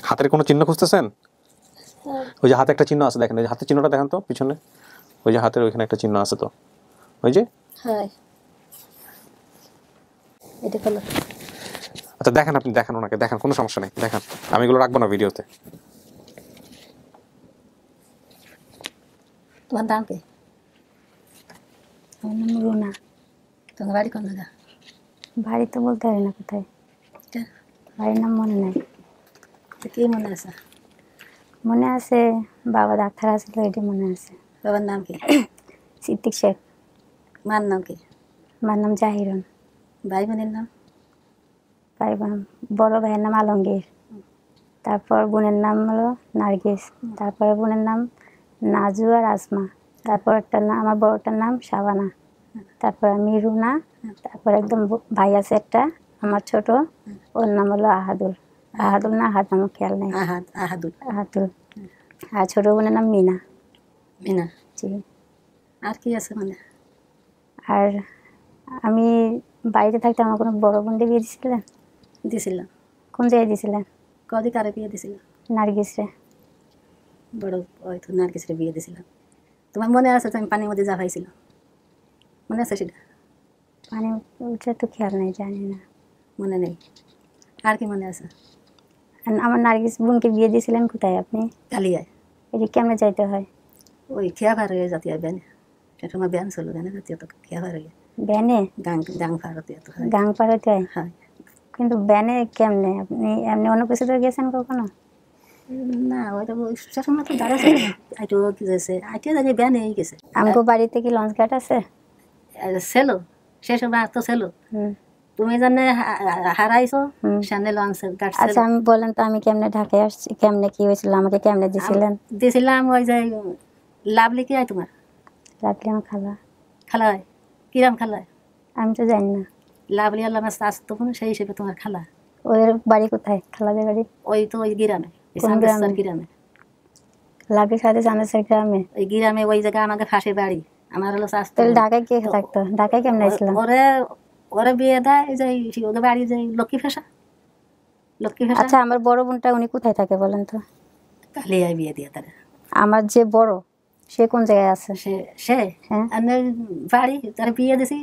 হাতের কোনো চিহ্ন খুঁজতেছেন? ওই যে হাতে একটা চিহ্ন আছে, দেখেন, ওই যে হাতের চিহ্নটা দেখেন তো পিছনে, ওই যে হাতের ওইখানে একটা চিহ্ন আছে তো, ওই যে। হ্যাঁ, এটা হলো। আচ্ছা দেখেন, আপনি দেখেন, ওনাকে দেখেন, কোনো সমস্যা নেই, দেখেন, আমি এগুলো রাখবো না ভিডিওতে। তোমার নাম কি? আমার নাম রুনা। তোমার বাড়ি কোন জায়গা? বাড়ি তো বলতে পারি না কোথায়, বাড়ির নাম মনে নাই। কি মনে আছে? মনে আছে বাবা ডাক্তার আসলে, এটি মনে আছে। বাবার নাম কি? সিদ্দিক শেখ। মার নাম কি? মার নাম জাহিরন। ভাই বোনের নাম? ভাই বোন, বড় ভাইয়ের নাম আলমগীর, তারপর বোনের নাম হলো নার্গিস, তারপরে বোনের নাম নাজু আর আসমা, তারপর একটা নাম আমার বড়টার নাম শাবানা, তারপর আমি রুনা, তারপর একদম ভাই আছে একটা আমার ছোট, ওর নাম হলো আহাদুল। আহাদুল না আহাদ, আমার খেয়াল নেই। আহাদুল। আহাদুল। আর ছোট বোনের নাম মিনা। মিনা। জি। আর কি আছে মানে? আর আমি বাড়িতে থাকতে আমার কোনো বড় বোনকে বিয়ে দিয়েছিলেন? দিছিলাম। কোন জায়গায় দিয়েছিলেন? কদি কারে বিয়ে দিছিলাম? নার্গিস রে। বড় ওই তো নার্গিসরে বিয়ে দিছিলাম। তোমার মনে আছে তুমি পানির মধ্যে জাফাইছিল? মনে আছে সেটা? মানে ওটা তো খেয়াল নেই, জানি না। মনে নেই? আর কি মনে আছে? আমার নার্গিস বোনকে বিয়ে দিয়েছিলেন কোথায় আপনি? কালিয়ায়। এটা কেমনে যাইতে হয়? ওই খেয়া ভার হয়ে জাতীয় ব্যানে, সেটা আমার ব্যান ছিল, ব্যানে জাতীয় তো খেয়া ভার হয়ে ব্যানে গাং ফার হতে হতো। গাং পার হতে হয়? হ্যাঁ। কিন্তু ব্যানে কেমনে? আপনি এমনি অন্য কিছুতে গেছেন কখনো? না, ওইটা সেসময় তো দাঁড়াচ্ছে আইটো কি গেছে, আইটিয়া জানি ব্যানে গেছে। আমগো বাড়িতে কি লঞ্চ ঘাট আছে? ছিল, সে সময় তো ছিল। তুমি জানে হারাইছো, সামনে লঞ্চ ঘাট। আচ্ছা আমি বলেন তো, আমি কেমনে ঢাকায় আসছি, কেমনে কি হয়েছিল, আমাকে কেমনে দিছিলেন? দিছিলাম ওই যে লাভলি কি হয় তোমার? লাভলি আমার খালা। খালা হয়? কিরাম খালা হয়? আমি তো জানি না। লাভলি আল্লাহ আসতো, সেই হিসেবে তোমার খালা। ওদের বাড়ি কোথায়, খালাদের বাড়ি? ওই তো ওই গ্রামে, কোন গ্রামে? গ্রামে। লাভলি খাতে চান্দেশ্বর গ্রামে। ওই গ্রামে ওই জায়গায় আমাকে ফাঁসি বাড়ি, আমার হলো স্বাস্থ্য। তাহলে ঢাকায় কে থাকতো? ঢাকায় কেমন আসলাম? ওরে ওরে বিয়ে দেয় যে ওদের বাড়ি যে লক্ষ্মী ফেসা, লক্ষ্মী ফেসা। আচ্ছা, আমার বড় বোনটা উনি কোথায় থাকে বলেন তো? কালিয়ায় বিয়ে দিয়ে তারা। আমার যে বড়, সে কোন জায়গায় আছে? সে হ্যাঁ। আমি বাড়ি তার বিয়ে দিছি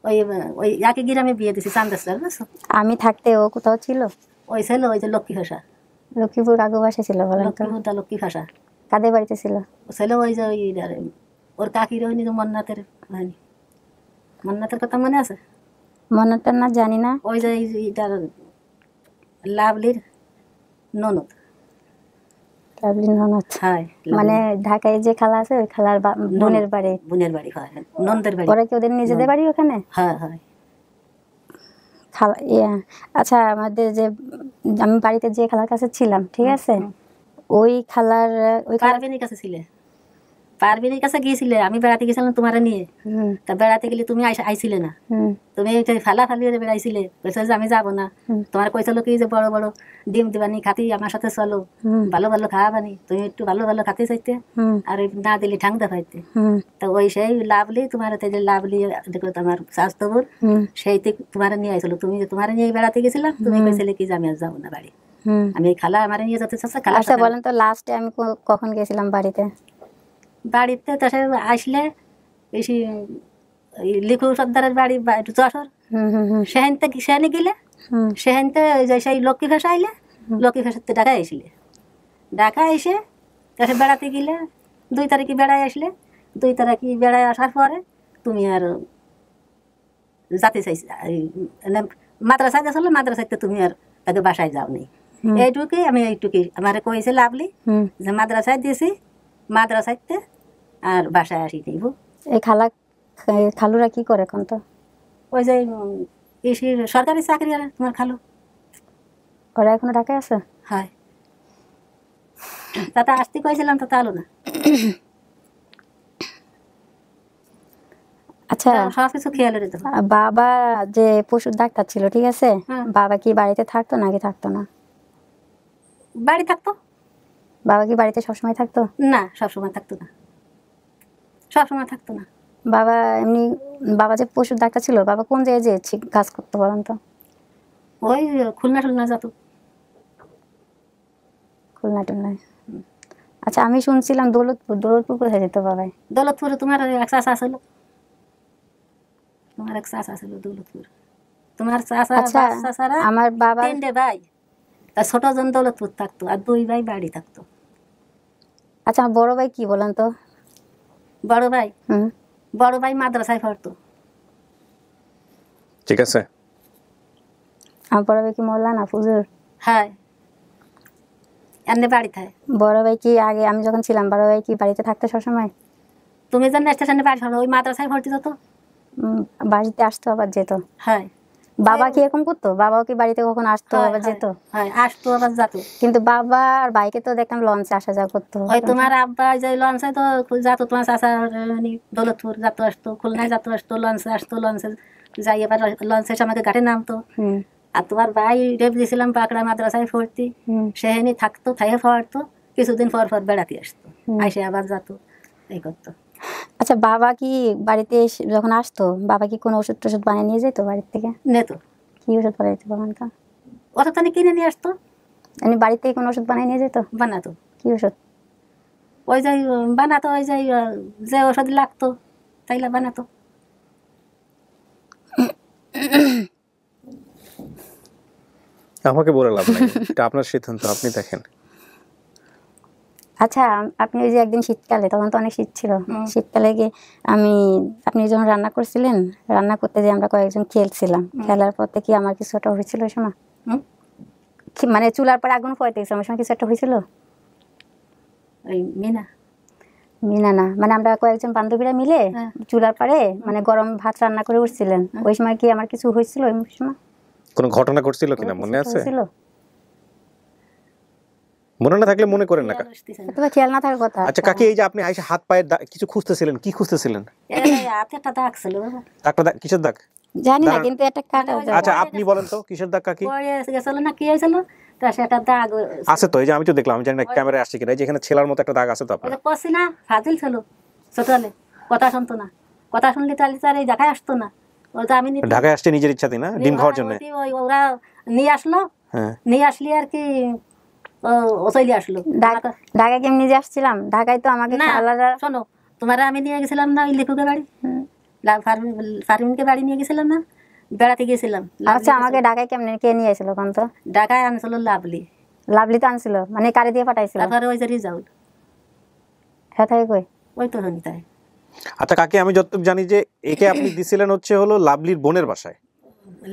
ওই ওই একই গ্রামে বিয়ে দিছি চান্দেশ্বর, বুঝছো? আমি থাকতে ও কোথাও ছিল? ওই ছিল ওই যে লক্ষ্মী ফেসা, লক্ষ্মীপুর আগে বাসা ছিল বলেন তো? লক্ষ্মীপুর লক্ষ্মী ফেসা। কাদের বাড়িতে ছিল? ও ছিল ওই যে ওই ওর কাকির ওই যে মন্নাতের হয়নি, মন্নাতের কথা মনে আছে? মনটা না জানি না। ওই যে এটার লাভলির ননদ। লাভলি ননদ? হ্যাঁ, মানে ঢাকায় যে খালা আছে ওই খালার বোনের বাড়ি? বোনের বাড়ি, হয় নন্দের বাড়ি। ওরা কি ওদের নিজেদের বাড়ি ওখানে? হ্যাঁ হ্যাঁ। খালা আচ্ছা, আমাদের যে আমি বাড়িতে যে খালার কাছে ছিলাম, ঠিক আছে, ওই খালার পারভিনের কাছে ছিলে? পারভিনের কাছে গিয়েছিলে? আমি বেড়াতে গেছিলাম তোমারে নিয়ে। তা বেড়াতে গেলে তুমি আইছিলে না, তুমি ফালাফালি করে বেড়াইছিলে, বলছো যে আমি যাবো না। তোমার কইছিল কি যে বড় বড় ডিম দিবানি খাতি, আমার সাথে চলো, ভালো ভালো খাওয়াবানি। তুমি একটু ভালো ভালো খাতে চাইতে, আর না দিলে ঠাং দেখাইতে। তা ওই সেই লাভলি তোমার যে লাভলি দেখো তোমার স্বাস্থ্যবর, সেই তোমার নিয়ে আইছিল। তুমি যে তোমার নিয়ে বেড়াতে গেছিলাম, তুমি কইছিলে কি যে আমি আর যাবো না বাড়ি, আমি খালা আমার নিয়ে যেতে চাচ্ছে। খালা আচ্ছা বলেন তো, লাস্টে আমি কখন গেছিলাম বাড়িতে? বাড়িতে তো সে আসলে বেশি লিখু সর্দারের বাড়ি যশোর, সেখানে গেলে সেখানতে সেই লক্ষ্মী ভাষা আইলে, লক্ষ্মী ভাষাতে ঢাকা আসলে, ঢাকা এসে তাসে বেড়াতে গেলে 2 তারিখে বেড়ায় আসলে, 2 তারিখে বেড়ায় আসার পরে তুমি আর যাতে চাইছি মাদ্রাসায় গেছিল, মাদ্রাসাইতে তুমি আর তাকে বাসায় যাও নি। এইটুকুই আমি এইটুকুই আমার কইছে লাভলি যে মাদ্রাসায় দিয়েছি, মাদ্রাসাইতে আর বাসায় আসি নিব। এই খালুরা কি করে এখন? তো ওই যে সরকারি চাকরি, আর তোমার খালু ওরা এখনো ঢাকায় আছে? হয়। তাতে আসতে কইছিলাম, তো আলো না। আচ্ছা, সবকিছু খেয়াল রেখে দাও। বাবা যে পশুর ডাক্তার ছিল, ঠিক আছে, বাবা কি বাড়িতে থাকতো নাকি থাকতো না? বাড়ি থাকতো। বাবা কি বাড়িতে সবসময় থাকতো? না, সবসময় থাকতো না, সবসময় থাকতো না। বাবা এমনি, বাবা যে পশুর ডাক্তার ছিল, বাবা কোন জায়গায় যে কাজ করতো বলেন তো? ওই খুলনা টুলনা যেত। খুলনা টুলনায়? আচ্ছা, আমি শুনছিলাম দৌলতপুর কোথায় যেত বাবাই? দৌলতপুরে তোমার এক চাষা ছিল, তোমার এক চাষা ছিল দৌলতপুর। তোমার চাষা আমার বাবা 3 ভাই, তার ছোট জন দৌলতপুর থাকতো, আর 2 ভাই বাড়ি থাকতো। আচ্ছা, আমার বড় ভাই কি বলেন তো? বড় ভাই মাদ্রাসায় পড়তো। ঠিক আছে। আমার বড় ভাই কি মৌলানা হুজুর? হ্যাঁ, এমনি বাড়ি থাকে। বড় ভাই কি আগে আমি যখন ছিলাম, বড় ভাই কি বাড়িতে থাকতো সবসময়? তুমি জানো স্টেশনে বাড়ি ওই মাদ্রাসায় ভর্তি যেত, বাড়িতে আসতো আবার যেত? হ্যাঁ। বাবা কি এরকম করতো? বাবাও কি বাড়িতে কখন আসতো আবার যেত? হ্যাঁ, আসতো আবার যেত। কিন্তু বাবা আর ভাইকে তো দেখতাম লঞ্চে আসা যাওয়া করতো। ওই তোমার আব্বা যে লঞ্চে তো যেত, তোমার চাষা দৌলতপুর যেত আসতো, খুলনায় যেত আসতো, লঞ্চে আসতো, লঞ্চে যাই এবার লঞ্চে এসে আমাকে ঘাটে নামতো। আর তোমার ভাই রেপ দিয়েছিলাম পাকড়া মাদ্রাসায় ভর্তি, সেখানে থাকতো, খাইয়ে পড়তো, কিছুদিন পর পর বেড়াতে আসতো, আসে আবার যেত, এই করতো। আচ্ছা, বাবা কি বাড়িতে যখন আসতো, বাবা কি কোনো ওষুধ টষুধ বানিয়ে নিয়ে যেত বাড়ির থেকে? নেতো। কি ওষুধ বানাইতো বাবান? ওষুধ কিনে নিয়ে আসতো। এমনি বাড়িতে কোনো ওষুধ বানিয়ে নিয়ে যেত? বানাতো। কি ওষুধ? ওই যে বানাতো, ওই যে ওষুধ লাগতো তাইলে বানাতো। আমাকে বলে লাভ নাই, এটা আপনার সিদ্ধান্ত, আপনি দেখেন। আচ্ছা, আপনি ওই যে একদিন শীতকালে, তখন তো অনেক শীত ছিল, শীতকালে গিয়ে আপনি যখন রান্না করছিলেন, রান্না করতে যে আমরা কয়েকজন খেলছিলাম, খেলার পর থেকে আমার কিছু একটা হয়েছিল ওই সময়, মানে চুলার পর আগুন পড়তে গেছিল, আমার সময় কিছু একটা হয়েছিল? ওই মিনা না, মানে আমরা কয়েকজন বান্ধবীরা মিলে চুলার পারে মানে গরম ভাত রান্না করে উঠছিলেন, ওই সময় কি আমার কিছু হয়েছিল? ওই সময় কোনো ঘটনা ঘটছিল কিনা মনে আছে? মনে না থাকলে মনে করেন না, খেয়াল না থাকার কথা। আচ্ছা কাকি, এই যে আপনি আইসা হাত পায়ের কিছু খুঁজতেছিলেন, কি খুঁজতেছিলেন? একটা দাগ ছিল। কিসের দাগ জানি না, কিন্তু একটা কাটা। আচ্ছা আপনি বলেন তো কিসের দাগ কাকি? গেছিল না, কি হয়েছিল তা সেটা দাগ আছে তো, এই যে আমি তো দেখলাম, আমি জানি না ক্যামেরায় আসছে কিনা, এই যে এখানে ছেলার মতো একটা দাগ আছে তো আপনার। কষি না ফাজিল ছিল ছোটবেলে, কথা শুনতো না, কথা শুনলে তাহলে তার এই দেখায় আসতো না। ওই তো আমি ঢাকায় আসছে নিজের ইচ্ছাতেই না, ডিম খাওয়ার জন্য। ওরা নিয়ে আসলো, নিয়ে আসলি আর কি ও চলে আসলো। ঢাকায় কেমনি যে আসছিলাম, ঢাকায় তো আমাকে শোনো, তোমার আমি নিয়ে গেছিলাম না ওই লেখকের বাড়ি, ফারমিনকে বাড়ি নিয়ে গেছিলাম না, বেড়াতে গিয়েছিলাম। আচ্ছা, আমাকে ঢাকায় কেমনে কে নিয়ে আসছিল কোন? তো ঢাকায় আনছিল লাভলি। লাভলি তো আনছিল, মানে কারে দিয়ে পাঠাইছিল? তারপরে ওই যে রিজাউল। হ্যাঁ তাই কই, ওই তো জানি তাই। আচ্ছা কাকি, আমি যতটুকু জানি যে একে আপনি দিছিলেন হচ্ছে হলো লাভলির বোনের বাসায়।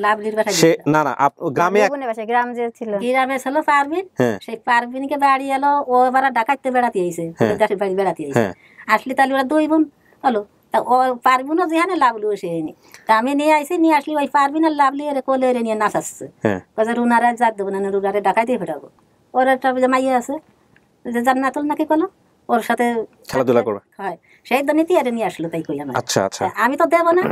লাভলির বাসায় সে না না গ্রামে, বোনের বাসায়, গ্রাম যে ছিল, গ্রামে ছিল পারবিন। সেই পারবিনকে বাড়ি এলো, ও এবার ঢাকাইতে বেড়াতে আইছে, দেশের বাড়ি বেড়াতে আইছে। আসলে তাহলে ওরা দুই বোন হলো, তা ও পারবিনও যেখানে লাভলি সে নি, তা আমি নিয়ে আইসি, নিয়ে আসলি ওই পারবিন আর লাভলি এর কোলে নিয়ে নাচাচ্ছে। রুনারে যা দেবো না, রুনারে ঢাকাই দিয়ে ফেরাবো। ওর একটা যে মাইয়া আছে যে জান্নাতুল নাকি কলো, ওর সাথে খেলাধুলা করবে, হয় সেই দুর্নীতি আর নিয়ে আসলো, তাই কই আমার। আচ্ছা আচ্ছা, আমি তো দেবো না,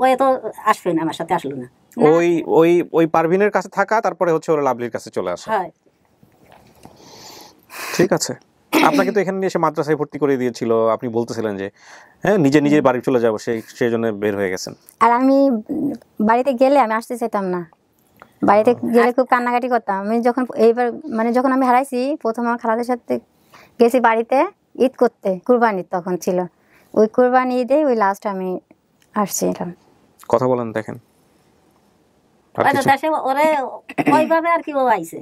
ওই তো আসবে না, আমার সাথে আসলো না। ওই ওই ওই পারভিনের কাছে থাকা, তারপরে হচ্ছে ওরা লাভলির কাছে চলে আসে। হয়, ঠিক আছে। আপনাকে তো এখানে এসে মাদ্রাসায় ভর্তি করে দিয়েছিল, আপনি বলতেছিলেন যে হ্যাঁ নিজে নিজে বাড়ি চলে যাবো, সেই জন্য বের হয়ে গেছেন। আর আমি বাড়িতে গেলে আমি আসতে চাইতাম না, বাড়িতে গেলে খুব কান্নাকাটি করতাম। আমি যখন এইবার মানে যখন আমি হারাইছি, প্রথম আমার খালাদের সাথে গেছি বাড়িতে ঈদ করতে, কুরবানি তখন ছিল, ওই কুরবানি ঈদে ওই লাস্ট আমি আসছিলাম। কথা বলেন, দেখেন ওরে ওইভাবে আর কি ও আইছে,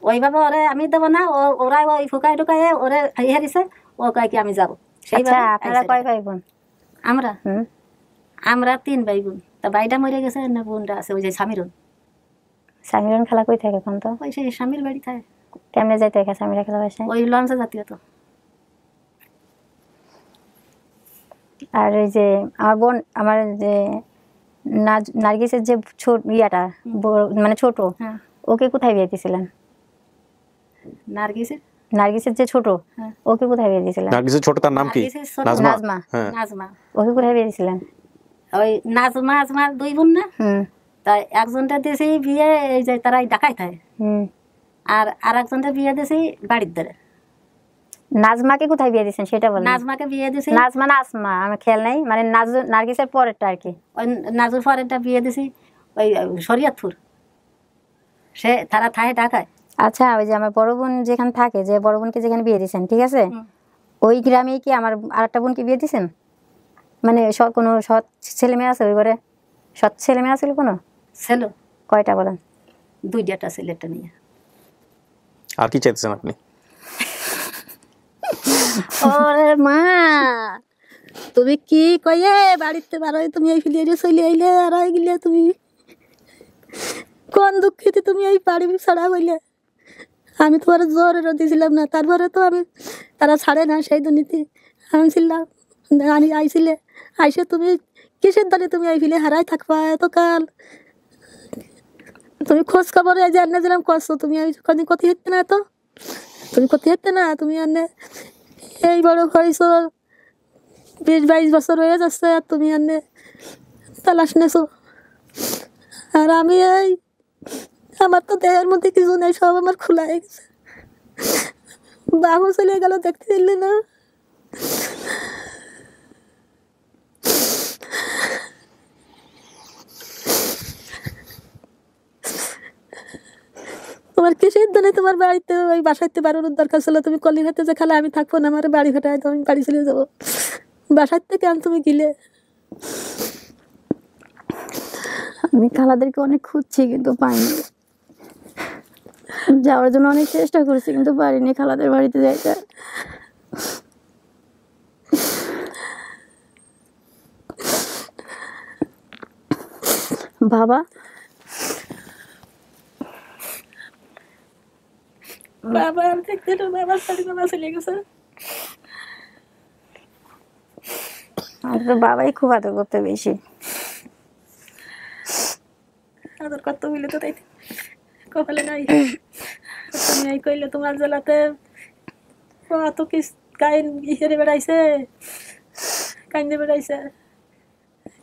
ওইভাবে ওরে আমি দেবো না, ওরা ওই ফুকাই ঢুকাই ওরে হারিছে, ও কয় কি আমি যাবো। আপনারা কয় ভাই বোন? আমরা 3 ভাই বোন। তা ভাইটা মরে গেছে না, বোনটা আছে ওই যে সামিরুন। সামিরুন খালা কই থাকে এখন? তো ওই সেই স্বামীর বাড়ি থাকে। কেমনে যাইতে হয় সামিরা খালা বাসায়? ওই লঞ্চে জাতীয় তো। আর এই যে আমার বোন, আমার যে নার্গিসের যে ছোট ইয়াটা মানে ছোট, ওকে কোথায় বিয়ে দিয়েছিলেন? নার্গিসের যে ছোট, ওকে কোথায় বিয়ে দিয়েছিলেন? নার্গিসের ছোট, তার নাম কি? নাজমা। নাজমা। ওকে কোথায় বিয়ে দিয়েছিলেন? ওই নাজমা আজমার 2 বোন না, তাই একজনটা দিয়েছি বিয়ে এই যে তারা ঢাকায় থাকে, আর আরেকজনটা বিয়ে দিয়েছি বাড়ির ধারে। নাজমাকে কোথায় বিয়ে দিয়েছেন সেটা বলেন। নাজমাকে বিয়ে দিয়েছি, নাজমা না আসমা আমার খেয়াল নাই, মানে নার্গিসের পরেরটা আর কি। ওই নাজুর পরেরটা বিয়ে দিয়েছি ওই শরিয়তপুর, সে তারা থাকে ঢাকায়। আচ্ছা, ওই যে আমার বড় বোন যেখানে থাকে, যে বড় বোনকে যেখানে বিয়ে দিয়েছেন, ঠিক আছে, ওই গ্রামেই কি আমার আরেকটা বোনকে বিয়ে দিয়েছেন? মানে কোনো সৎ ছেলে মেয়ে আছে ওই ঘরে? সৎ ছেলে মেয়ে আছে কোনো? ছিল। কয়টা বলেন? 2টা ছেলেটা নিয়ে। আর কি চাইতেছেন আপনি? ওরে মা, তুমি কি কইয়ে বাড়িতে বাড়াই, তুমি এই ফিলিয়ে চলে আইলে, আর গেলে তুমি কোন দুঃখিতে তুমি এই বাড়ি ছাড়া হইলে। আমি তোমার জোরে দিয়েছিলাম না, তারপরে তো আমি তারা ছাড়ে না সেই দুর্নীতি আনছিলাম, আইছিলে আইসে তুমি কিসের দলে তুমি এই ফিলে হারাই থাকবা এতকাল। তুমি খোঁজ খবর এই যে আনে দিলাম করছো, তুমি কদিন ক্ষতি হচ্ছে না, তো তুমি ক্ষতি হচ্ছে না, তুমি আনে এই বড় হয়েছো, 20-22 বছর হয়ে যাচ্ছে, আর তুমি আনে তালাশ নেছো। আর আমি এই আমার তো দেহের মধ্যে কিছু নেই, সব আমার খোলা হয়ে গেছে। বাবু চলে গেল, দেখতে দিলি না। তোমার কিসের জন্য তোমার বাড়িতে ওই বাসাইতে বাড়ানোর দরকার ছিল? তুমি কলি হাতে যে খালা আমি থাকবো না, আমার বাড়ি ঘাটায়, তো আমি বাড়ি চলে যাবো। বাসাইতে কেন তুমি গিলে? আমি খালাদেরকে অনেক খুঁজছি কিন্তু পাইনি, যাওয়ার জন্য অনেক চেষ্টা করছি কিন্তু পারিনি খালাদের বাড়িতে যাইতে। বাবা বাবা দেখতে তো বাবা চলে গেছে। আর তো বাবাই খুব আদর করতে বেশি। আদর কত হইলে তো তাই কপালে নাই। তুমি এই কইলে তোমার জ্বালাতে কত কি কাইন হেরে বেড়াইছে, কাইন্দে বেড়াইছে,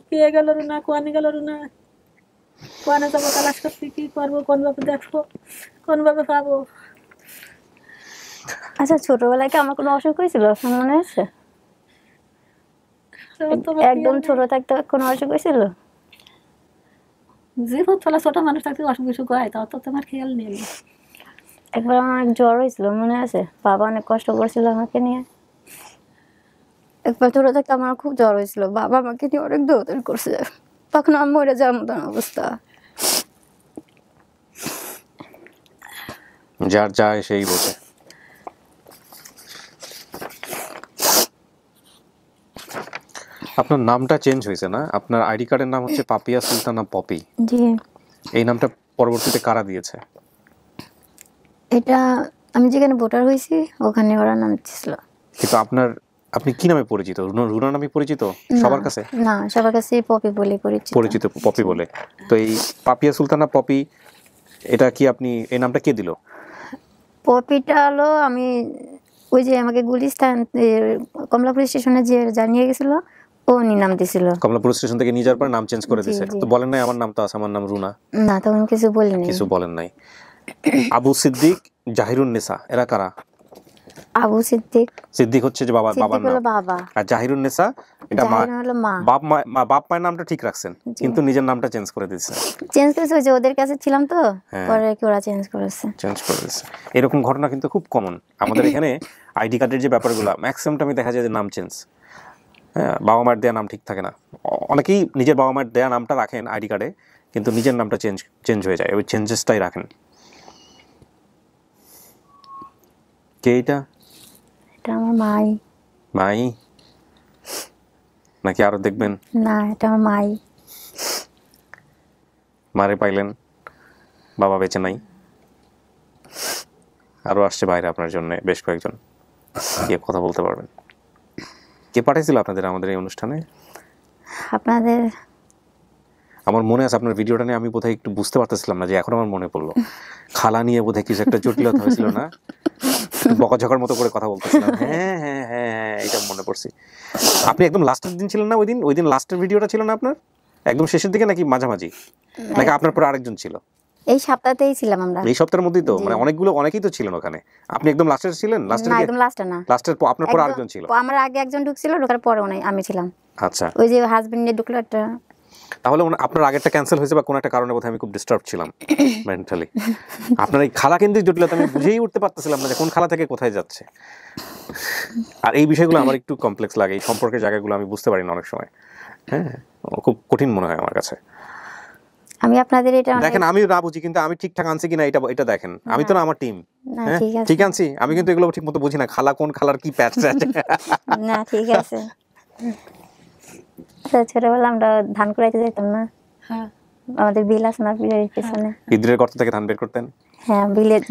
কে গেল না, কোয়ানি গেল না। কোয়ানে যাবো তালাশ করছি, কি করবো, কোনভাবে দেখবো, কোনভাবে পাবো। আচ্ছা ছোটবেলায় কি আমার কোনো অসুখ হয়েছিল আপনার মনে আছে? একদম ছোট থাকতে কোনো অসুখ হয়েছিল? জীবন চলা ছোট মানুষ থাকতে অসুখ বিসুখ হয়, তাও তো তোমার খেয়াল নেই। একবার আমার অনেক জ্বর হয়েছিল মনে আছে, বাবা অনেক কষ্ট করছিল আমাকে নিয়ে। একবার ছোট থাকতে আমার খুব জ্বর হয়েছিল, বাবা আমাকে নিয়ে অনেক দৌড়াদৌড়ি করছে, তখন আমি মরে যাওয়ার মতন অবস্থা। যার যায় সেই বোঝে। আপনার নামটা চেঞ্জ হয়েছে না? আপনার আইডি কার্ডের নাম হচ্ছে পাপিয়া সুলতানা পপি। জি। এই নামটা পরবর্তীতে কারা দিয়েছে? এটা আমি যেখানে ভোটার হয়েছি ওখানে ওরা নাম দিয়েছিল। কিন্তু আপনি কি নামে পরিচিত? রুনা নামে পরিচিত সবার কাছে? না, সবার কাছে পপি বলে পরিচিত, পপি বলে। তো এই পাপিয়া সুলতানা পপি, এটা কি আপনি, এই নামটা কে দিল? পপিটা হলো আমি ওই যে আমাকে গুলিস্তান কমলাপুর স্টেশনে যে জানিয়ে গেছিল উনি নাম দিছিল। কমলাপুর স্টেশন থেকে নিয়ে যাওয়ার পর নাম চেঞ্জ করে দিয়েছে। তো বলেন নাই আমার নাম তো আছে, আমার নাম রুনা? না, তখন কিছু বলিনি। কিছু বলেন নাই। আবু সিদ্দিক, জাহিরুন নেসা, এরা কারা? আবু সিদ্দিক হচ্ছে যে বাবার নাম, বাবা। আর জাহিরুন নেসা এটা মা। বাপ মায়ের নামটা ঠিক রাখছেন কিন্তু নিজের নামটা চেঞ্জ করে দিয়েছে। চেঞ্জ করেছে ওই যে ওদের কাছে ছিলাম তো, পরে কি ওরা চেঞ্জ করে দিয়েছে। এরকম ঘটনা কিন্তু খুব কমন আমাদের এখানে। আইডি কার্ডের যে ব্যাপারগুলো ম্যাক্সিমামটা আমি দেখা যায় যে নাম চেঞ্জ। হ্যাঁ, বাবা মায়ের দেয়া নাম ঠিক থাকে না। অনেকেই নিজের বাবা মায়ের দেয়া নামটা রাখেন আইডি কার্ডে, কিন্তু নিজের নামটা চেঞ্জ হয়ে যায়, ওই চেঞ্জেসটাই রাখেন। কে এটা? এটা আমার মাই নাকি আরো দেখবেন? না, এটা আমার মাই। মারে পাইলেন, বাবা বেঁচে নাই। আরো আসছে বাইরে আপনার জন্য বেশ কয়েকজন, কে কথা বলতে পারবেন? কে পাঠিয়েছিল আপনাদের আমাদের এই অনুষ্ঠানে? আপনাদের আমার মনে আছে আপনার ভিডিওটা নিয়ে আমি বোধহয় একটু বুঝতে পারতেছিলাম না, যে এখন আমার মনে পড়লো খালা নিয়ে বোধহয় কিছু একটা জটিলতা হয়েছিল না? বকাঝকার মতো করে কথা বলতেছিলাম। হ্যাঁ হ্যাঁ হ্যাঁ, এটা মনে পড়ছি। আপনি একদম লাস্টের দিন ছিলেন না? ওই দিন লাস্টের ভিডিওটা ছিল না আপনার? একদম শেষের দিকে নাকি মাঝামাঝি, নাকি আপনার পরে আরেকজন ছিল? এই সপ্তাহতেই ছিলাম আমরা। এই সপ্তাহের মধ্যেই তো, মানে অনেকেই তো ছিলেন ওখানে। আপনি একদম লাস্টের ছিলেন? একদম লাস্টে না, লাস্টের আপনার পরে আরেকজন ছিল। আমার আগে একজন ঢুকছিল, ঢোকার পরে আমি ছিলাম। আচ্ছা, ওই যে হাজবেন্ড নিয়ে ঢুকলো একটা। তাহলে আপনার আগেরটা ক্যান্সেল হয়েছে বা কোনো একটা কারণে বোধহয় আমি খুব ডিস্টার্ব ছিলাম মেন্টালি। আপনার এই খালা কেন্দ্রিক জটিলতা আমি বুঝেই উঠতে পারতেছিলাম না যে কোন খালা থেকে কোথায় যাচ্ছে। আর এই বিষয়গুলো আমার একটু কমপ্লেক্স লাগে, এই সম্পর্কের জায়গাগুলো আমি বুঝতে পারি না অনেক সময়। হ্যাঁ, খুব কঠিন মনে হয় আমার কাছে। আমি আপনাদের এটা দেখেন, আমি না বুঝি কিন্তু আমি ঠিকঠাক আনছি কিনা এটা দেখেন। আমি তো না, আমার টিম ঠিক আনছি। আমি কিন্তু এগুলো ঠিক মতো বুঝি না, খালা কোন খালার কি প্যাচ আছে না। ঠিক আছে। ছোটবেলা আমরা ধান কুড়াইতে যেতাম না, আমাদের বিল আছে না বিলের পেছনে, ইদ্রের গর্ত থেকে ধান বের করতেন? হ্যাঁ,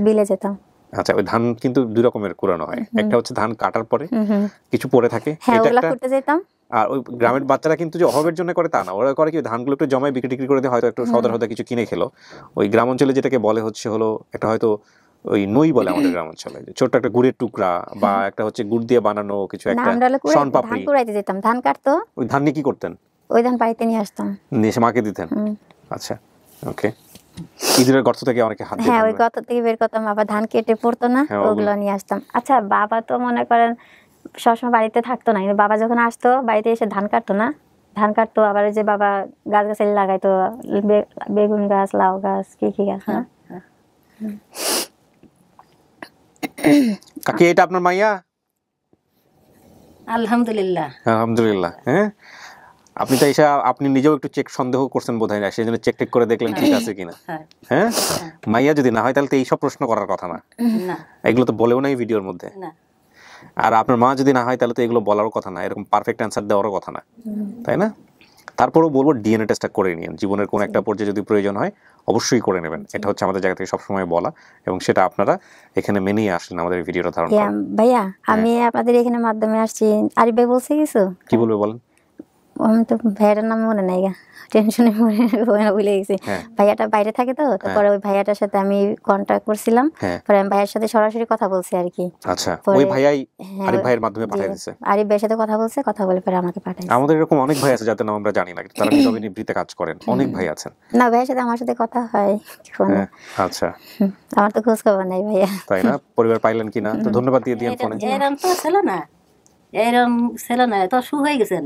বিলে যেতাম। আচ্ছা, ওই ধান কিন্তু দুই রকমের কুড়ানো হয়। একটা হচ্ছে ধান কাটার পরে কিছু পড়ে থাকে, এটা একটা যেতাম। আর ওই গ্রামের বাচ্চারা কিন্তু যে অভাবের জন্য করে তা না, ওরা করে কি ধানগুলো একটু জমায় বিক্রি করে দিয়ে হয়তো একটু সদর হতে কিছু কিনে খেলো। ওই গ্রাম অঞ্চলে যেটাকে বলে হচ্ছে হলো একটা হয়তো ওই নই বলে আমাদের গ্রাম অঞ্চলে, ছোট্ট একটা গুড়ের টুকরা বা একটা হচ্ছে গুড় দিয়ে বানানো কিছু একটা শনপাপড়ি। ধান কুড়াইতে যেতাম, ধান কাটতো। ওই ধান নিয়ে কি করতেন? ওই ধান বাড়িতে নিয়ে আসতাম, নিয়ে এসে মাকে দিতেন। আচ্ছা, ওকে। ইঁদুরের গর্ত থেকে অনেকে হাত দিয়ে, হ্যাঁ ওই গর্ত থেকে বের করতাম, আবার ধান কেটে পড়তো না, ওগুলো নিয়ে আসতাম। আচ্ছা, বাবা তো মনে করেন সবসময় বাড়িতে থাকতো না, কিন্তু বাবা যখন আসতো বাড়িতে এসে ধান কাটতো না, ধান কাটতো। আবার যে বাবা গাছগাছালি লাগাইতো, বেগুন গাছ, লাউ গাছ, কি গাছ না। কাকি, এটা আপনার মাইয়া? আলহামদুলিল্লাহ। আলহামদুলিল্লাহ। হ্যাঁ, আপনি তো এসে আপনি নিজেও একটু সন্দেহ করছেন বোধহয়, না সেই জন্য চেক করে দেখলেন ঠিক আছে কিনা। হ্যাঁ, মাইয়া যদি না হয় তাহলে তো এইসব প্রশ্ন করার কথা না, এগুলো তো বলেও নাই ভিডিওর মধ্যে। আর আপনার মা যদি না হয় তাহলে তো এগুলো বলারও কথা না, এরকম পারফেক্ট অ্যান্সার দেওয়ারও কথা না, তাই না? তারপরেও বলবো ডিএনএ টেস্টটা করে নিন, জীবনের কোন একটা পর্যায়ে যদি প্রয়োজন হয় অবশ্যই করে নেবেন। এটা হচ্ছে আমাদের জায়গা থেকে সবসময় বলা, এবং সেটা আপনারা এখানে মেনেই আসলেন আমাদের ভিডিওটা ধারণ করেন। ভাইয়া, আমি আপনাদের এখানে মাধ্যমে আসছি, আরিফ ভাই বলছে কিছু? কি বলবে বলেন? আমি তো ভাইয়াটার নাম মনে নাই গা, টেনশনে ভুলে গেছি। ভাইয়াটা বাইরে থাকে তো, তারপরে ওই ভাইয়াটার সাথে আমি কন্ট্যাক্ট করছিলাম, পরে আমি ভাইয়ের সাথে সরাসরি কথা বলছি আর কি। আচ্ছা, ওই ভাইয়াই আরিফ ভাইয়ের মাধ্যমে পাঠিয়ে দিয়েছে। আরিফ ভাইয়ের সাথে কথা বলছে, কথা বলে পরে আমাকে পাঠাইছে। আমাদের এরকম অনেক ভাই আছে যাদের নাম আমরা জানি না, তারা নীরবে নিভৃতে কাজ করেন, অনেক ভাই আছেন। না, ভাইয়ের সাথে আমার সাথে কথা হয় ফোনে। আচ্ছা, আমার তো খোঁজ খবর নাই ভাইয়া। তাই না? পরিবার পাইলেন কিনা? তো ধন্যবাদ দিয়ে দিয়েন ফোনে। এরকম তো ছিল না, এরকম ছিল না, তো শু হয়ে গেছে।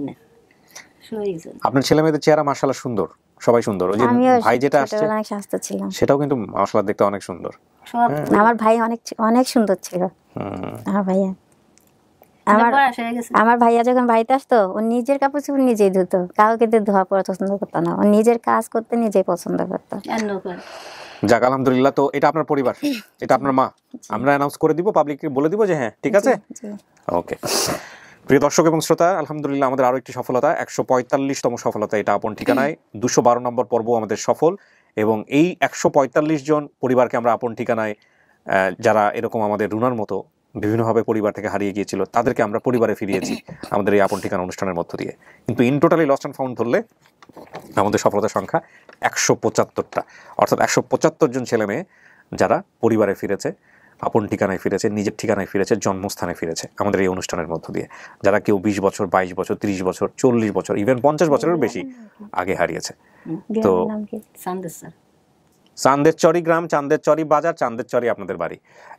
আপনার ছেলে মেয়েদের চেহারা মাশাআল্লাহ সুন্দর, সবাই সুন্দর। ওই যে ভাই যেটা আসছে অনেক স্বাস্থ্য ছিল, সেটাও কিন্তু মাশাআল্লাহ দেখতে অনেক সুন্দর। আমার ভাই অনেক অনেক সুন্দর ছিল। আমার ভাইয়া, আমার ভাইয়া যখন বাড়িতে আসতো, ও নিজের কাপড় চোপড় নিজেই ধুতো, কাউকে দিয়ে ধোয়া পড়া পছন্দ করতো না, ও নিজের কাজ করতে নিজেই পছন্দ করতো। যাক আলহামদুলিল্লাহ। তো এটা আপনার পরিবার, এটা আপনার মা। আমরা অ্যানাউন্স করে দিব, পাবলিককে বলে দিব যে হ্যাঁ ঠিক আছে। ওকে, প্রিয় দর্শক এবং শ্রোতা, আলহামদুলিল্লাহ আমাদের আরো একটি সফলতা, 145তম সফলতা। এটা আপন ঠিকানায় 212 নম্বর পর্ব আমাদের সফল, এবং এই 145 জন পরিবারকে আমরা আপন ঠিকানায়, যারা এরকম আমাদের রুনার মতো বিভিন্নভাবে পরিবার থেকে হারিয়ে গিয়েছিল, তাদেরকে আমরা পরিবারে ফিরিয়েছি আমাদের এই আপন ঠিকানা অনুষ্ঠানের মধ্য দিয়ে। কিন্তু in totally lost and found ধরলে আমাদের সফলতার সংখ্যা 175টা, অর্থাৎ 175 জন ছেলে মেয়ে যারা পরিবারে ফিরেছে, আপন ঠিকানায় ফিরেছে, নিজের ঠিকানায় ফিরেছে, জন্মস্থানে ফিরেছে আমাদের এই অনুষ্ঠানের মধ্য দিয়ে। যারা কেউ 20 বছর, 22 বছর, 30 বছর, 40 বছর, ইভেন 50 বছরের বেশি আগে হারিয়েছে। তো চান্দেরচরি গ্রাম, চান্দেরচরি বাজার, চান্দেরচরি আপনাদের বাড়ি।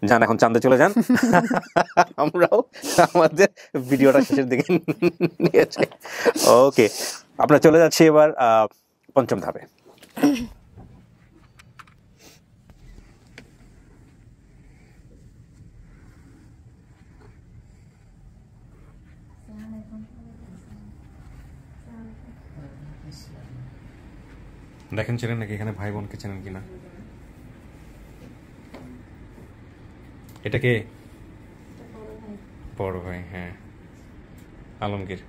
যান এখন চান্দে চলে যান। আমরাও আমাদের ভিডিওটা শেষের দিকে নিয়েছি। ওকে, আমরা চলে যাচ্ছি এবার পঞ্চম ধাপে। দেখেন চেনেন নাকি এখানে ভাই বোনকে চেনেন কিনা? এটা কে? বড় ভাই, হ্যাঁ, আলমগীর।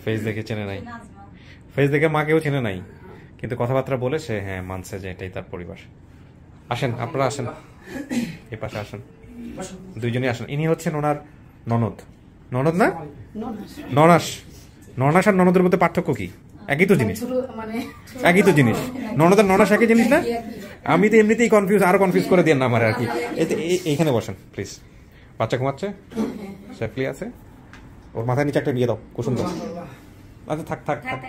ফেস দেখে চেনে নাই, ফেস দেখে মাকেও চেনে নাই, কিন্তু কথাবার্তা বলে সে হ্যাঁ মানছে যে এটাই তার পরিবার। আসেন, আপনারা আসেন, এই পাশে আসেন, দুইজনই আসেন। ইনি হচ্ছেন ওনার ননদ। ননদ না, ননাস। ননাস আর ননদের মধ্যে পার্থক্য কি? একই তো জিনিস, একই তো জিনিস। ননদ আর ননাস একই জিনিস না? আমি তো এমনিতেই কনফিউজ, আরো কনফিউজ করে দেন না আমার আর কি। এইখানে বসেন প্লিজ। বাচ্চা ঘুমাচ্ছে, সেফলি আছে, ওর মাথায় নিচে একটা বিয়ে দাও, কুসুম দাও। আচ্ছা থাক থাক থাক,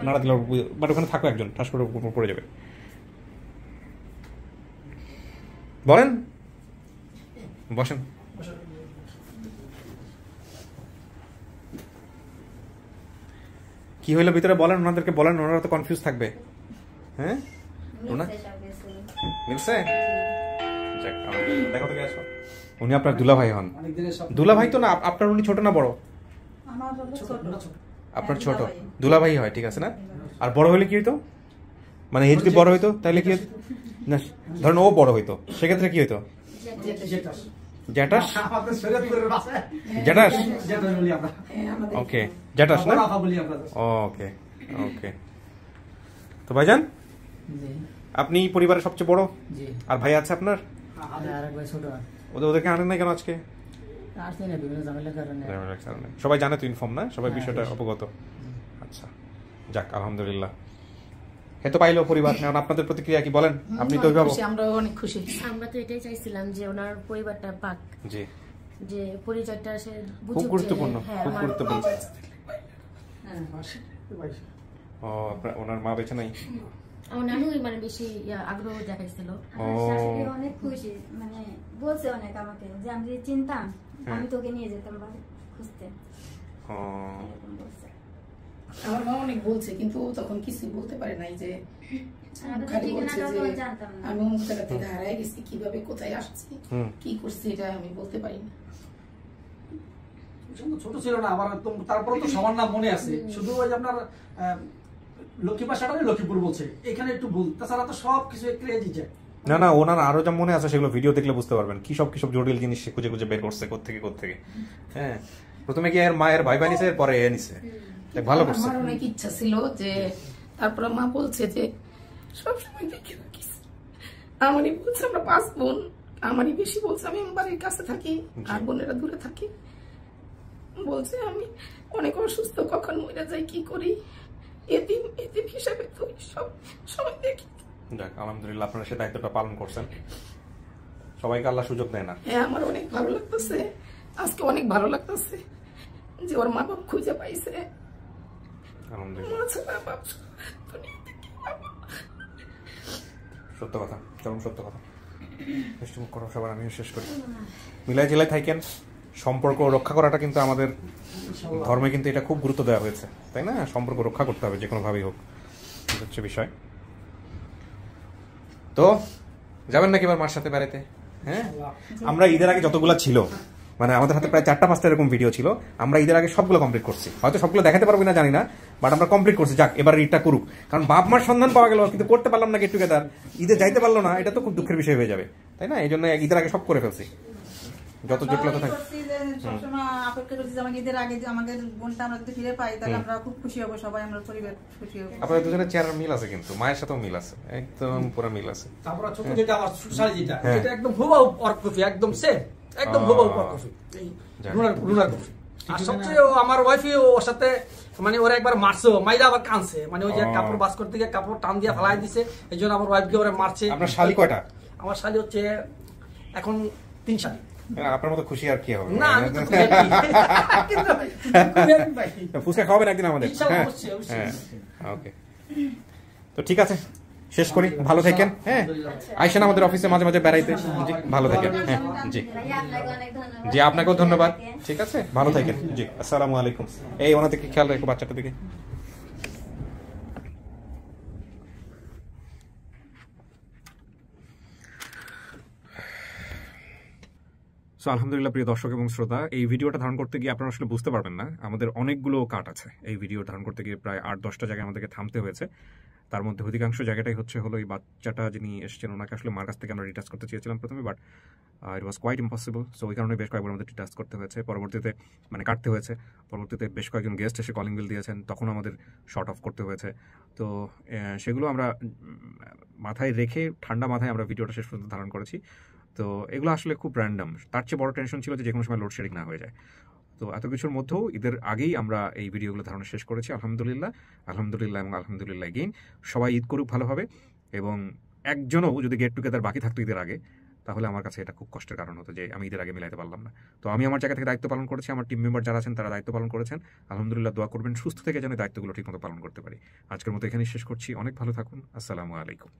নাড়া দিল, বাট ওখানে থাকো একজন, ঠাস করে পড়ে যাবে। বলেন, বসেন। কি হইলো ভিতরে বলেন, ওনাদেরকে বলেন, ওনারা তো কনফিউজ থাকবে। হ্যাঁ মিলছে? দেখো তো কে আসো। উনি আপনার দুলাভাই হন? দুলাভাই তো না, আপনার উনি ছোট না বড়? আপনার ছোট, দুলাভাই হয়, ঠিক আছে না? আর বড় হইলে কি হইতো, মানে এজ যদি বড় হইতো তাহলে কি হইতো না, ধরেন ও বড় হইতো, সেক্ষেত্রে কি হইতো? জ্যাঠাস, জ্যাঠাস, ওকে, জ্যাঠাস না? ওকে ওকে। তো ভাইজান, আপনি পরিবারের সবচেয়ে বড়, আর ভাই আছে আপনার? ওদেরকে আনেন না কেন আজকে? সবাই জানে তো, ইনফর্ম না সবাই, বিষয়টা অবগত। আচ্ছা, যাক আলহামদুলিল্লাহ, এত পাইলো পরিবার। এখন আপনাদের প্রতিক্রিয়া কি বলেন? আপনি তো অভিভাবক। আমরা অনেক খুশি। আমরা তো এটাই চাইছিলাম যে ওনার পরিবারটা পাক, জি, যে পরিচয়টা সে বুঝুক, খুব গুরুত্বপূর্ণ, খুব গুরুত্বপূর্ণ। ও, ওনার মা বেঁচে নাই? আমার নানু মানে বেশি আগ্রহ দেখাইছিল। অনেক খুশি, মানে বলছে অনেক আমাকে যে আমি যদি চিনতাম আমি তোকে নিয়ে যেতাম বাড়ি খুঁজতে। আমার মা অনেক বলছে, কিন্তু তখন কিছু বলতে পারে নাই, যে খালি বলছে যে আমি অমুক জায়গা থেকে হারাই গেছি, কিভাবে কোথায় আসছি, কি করছি, এটা আমি বলতে পারি না। ছোট ছিল না আবার, তারপরে তো সবার নাম মনে আছে, শুধু ওই যে আপনার লক্ষ্মী ভাষাটা লক্ষ্মীপুর বলছে, এখানে একটু ভুল, তাছাড়া তো সব কিছু ক্রেজি যায়। না না, ওনার আরো যা মনে আছে সেগুলো ভিডিও দেখলে বুঝতে পারবেন, কি সব জটিল জিনিস সে খুঁজে খুঁজে বের করছে কোত্থেকে। হ্যাঁ, প্রথমে কি এর মায়ের ভাই বানিয়েছে, এরপরে এ নিছে, ভালো করছে। আমার অনেক ইচ্ছা ছিল যে তারপরে মা বলছে যে সবসময় দেখে রাখিস। আমারই বলছে আমরা 5 বোন, আমারই বেশি বলছে আমি বাড়ির কাছে থাকি আর বোনেরা দূরে থাকি। বলছে আমি অনেক অসুস্থ, কখন মরে যাই কি করি, এতিম হিসাবে তুই সব সময় দেখি। আলহামদুলিল্লাহ আপনারা সে দায়িত্বটা পালন করছেন, সবাইকে আল্লাহ সুযোগ দেয় না। হ্যাঁ আমার অনেক ভালো লাগতেছে, আজকে অনেক ভালো লাগতেছে যে ওর মা বাপ খুঁজে পাইছে। সত্য কথা, চরম সত্য কথা। মিষ্টিমুখ করো সবার, আমিও শেষ করি। মিলাই জেলায় থাকেন, সম্পর্ক রক্ষা করাটা কিন্তু আমাদের ধর্মে কিন্তু এটা খুব গুরুত্ব দেওয়া হয়েছে, তাই না? সম্পর্ক রক্ষা করতে হবে যে কোনোভাবেই হোক, হচ্ছে বিষয়। তো যাবেন নাকি এবার মার সাথে বেড়াতে? হ্যাঁ, আমরা ঈদের আগে যতগুলা ছিল, মানে আমাদের হাতে প্রায় 4-5টা এরকম ভিডিও ছিল, আমরা ঈদের আগে সবগুলো কমপ্লিট করছি। হয়তো সবগুলো দেখাতে পারবো না জানি না, বাট আমরা কমপ্লিট করছি। যাক, এবার ঈদটা করুক, কারণ বাপ মার সন্ধান পাওয়া গেল কিন্তু করতে পারলাম না গেট টুগেদার, ঈদে যাইতে পারলো না, এটা তো খুব দুঃখের বিষয় হয়ে যাবে, তাই না? এই জন্য ঈদের আগে সব করে ফেলছি, যত জটিলতা থাকে। সবসময় অপেক্ষা করছি আমাকে ঈদের আগে যে আমাদের বোনটা আমরা যদি ফিরে পাই তাহলে আমরা খুব খুশি হবো, সবাই আমরা পরিবার খুশি হবো। আপনাদের দুজনের চেহারার মিল আছে, কিন্তু মায়ের সাথেও মিল আছে, একদম পুরো মিল আছে। তারপর ছোট যেটা আমার শাড়ি যেটা, এটা একদম হুবহু ওর কপি, একদম সেম, একদম হুবহু ওর কপি, রুনার কপি। আর সবচেয়ে আমার ওয়াইফই ওর সাথে মানে ওরা একবার মারছে, মাইরা আবার কানছে, মানে ওই যে কাপড় বাস করতে গিয়ে কাপড় টান দিয়ে ফেলাই দিছে, এই জন্য আমার ওয়াইফকে ওরা মারছে। আপনার শালি কয়টা? আমার শালি হচ্ছে এখন 3 শালি। আপনার মতো খুশি আর কি হবে? না আমি তো ফুচকা খাওয়াবেন একদিন আমাদের। হ্যাঁ, ওকে, তো ঠিক আছে, শেষ করি। ভালো থাকেন। হ্যাঁ, আইসেন আমাদের অফিসে মাঝে মাঝে বেড়াইতে। জি, ভালো থাকেন। হ্যাঁ, জি জি, আপনাকেও ধন্যবাদ। ঠিক আছে, ভালো থাকেন। জি, আসসালামু আলাইকুম। এই ওনাদের কি খেয়াল রাখো, বাচ্চাটার দিকে। সো আলহামদুলিল্লাহ, প্রিয় দর্শক এবং শ্রোতা, এই ভিডিওটা ধারণ করতে গিয়ে আপনারা আসলে বুঝতে পারবেন না, আমাদের অনেকগুলো কাট আছে। এই ভিডিও ধারণ করতে গিয়ে প্রায় 8-10টা জায়গায় আমাদেরকে থামতে হয়েছে। তার মধ্যে অধিকাংশ জায়গাটাই হলো এই বাচ্চাটা যিনি এসেছেন ওনাকে আসলে মার কাছ থেকে আমরা রিটাচ করতে চেয়েছিলাম প্রথমে, but it was quite impossible. So ওই কারণে বেশ কয়েকবার আমাদের রিটাচ করতে হয়েছে, পরবর্তীতে মানে কাটতে হয়েছে। পরবর্তীতে বেশ কয়েকজন গেস্ট এসে কলিং বিল দিয়েছেন, তখন আমাদের শর্ট অফ করতে হয়েছে। তো সেগুলো আমরা মাথায় রেখে ঠান্ডা মাথায় আমরা ভিডিওটা শেষ পর্যন্ত ধারণ করেছি। তো এগুলো আসলে খুব র্যান্ডম। তার চেয়ে বড় টেনশন ছিল যে কোনো সময় লোডশেডিং না হয়ে যায়। তো এত কিছুর মধ্যেও ঈদের আগেই আমরা এই ভিডিওগুলো ধারণা শেষ করেছি, আলহামদুলিল্লাহ। আলহামদুলিল্লাহ এবং আলহামদুলিল্লাহ এগেইন। সবাই ঈদ করুক ভালোভাবে, এবং একজনও যদি গেট টুগেদার বাকি থাকতো ঈদের আগে, তাহলে আমার কাছে এটা খুব কষ্টের কারণ হতো যে আমি ঈদের আগে মিলাইতে পারলাম না। তো আমি আমার জায়গা থেকে দায়িত্ব পালন করেছি, আমার টিম মেম্বার যারা আছেন তারা দায়িত্ব পালন করেছেন। আলহামদুলিল্লাহ, দোয়া করবেন সুস্থ থেকে যেন দায়িত্বগুলো ঠিকমতো পালন করতে পারি। আজকের মতো এখানেই শেষ করছি। অনেক ভালো থাকুন। আসসালামু আলাইকুম।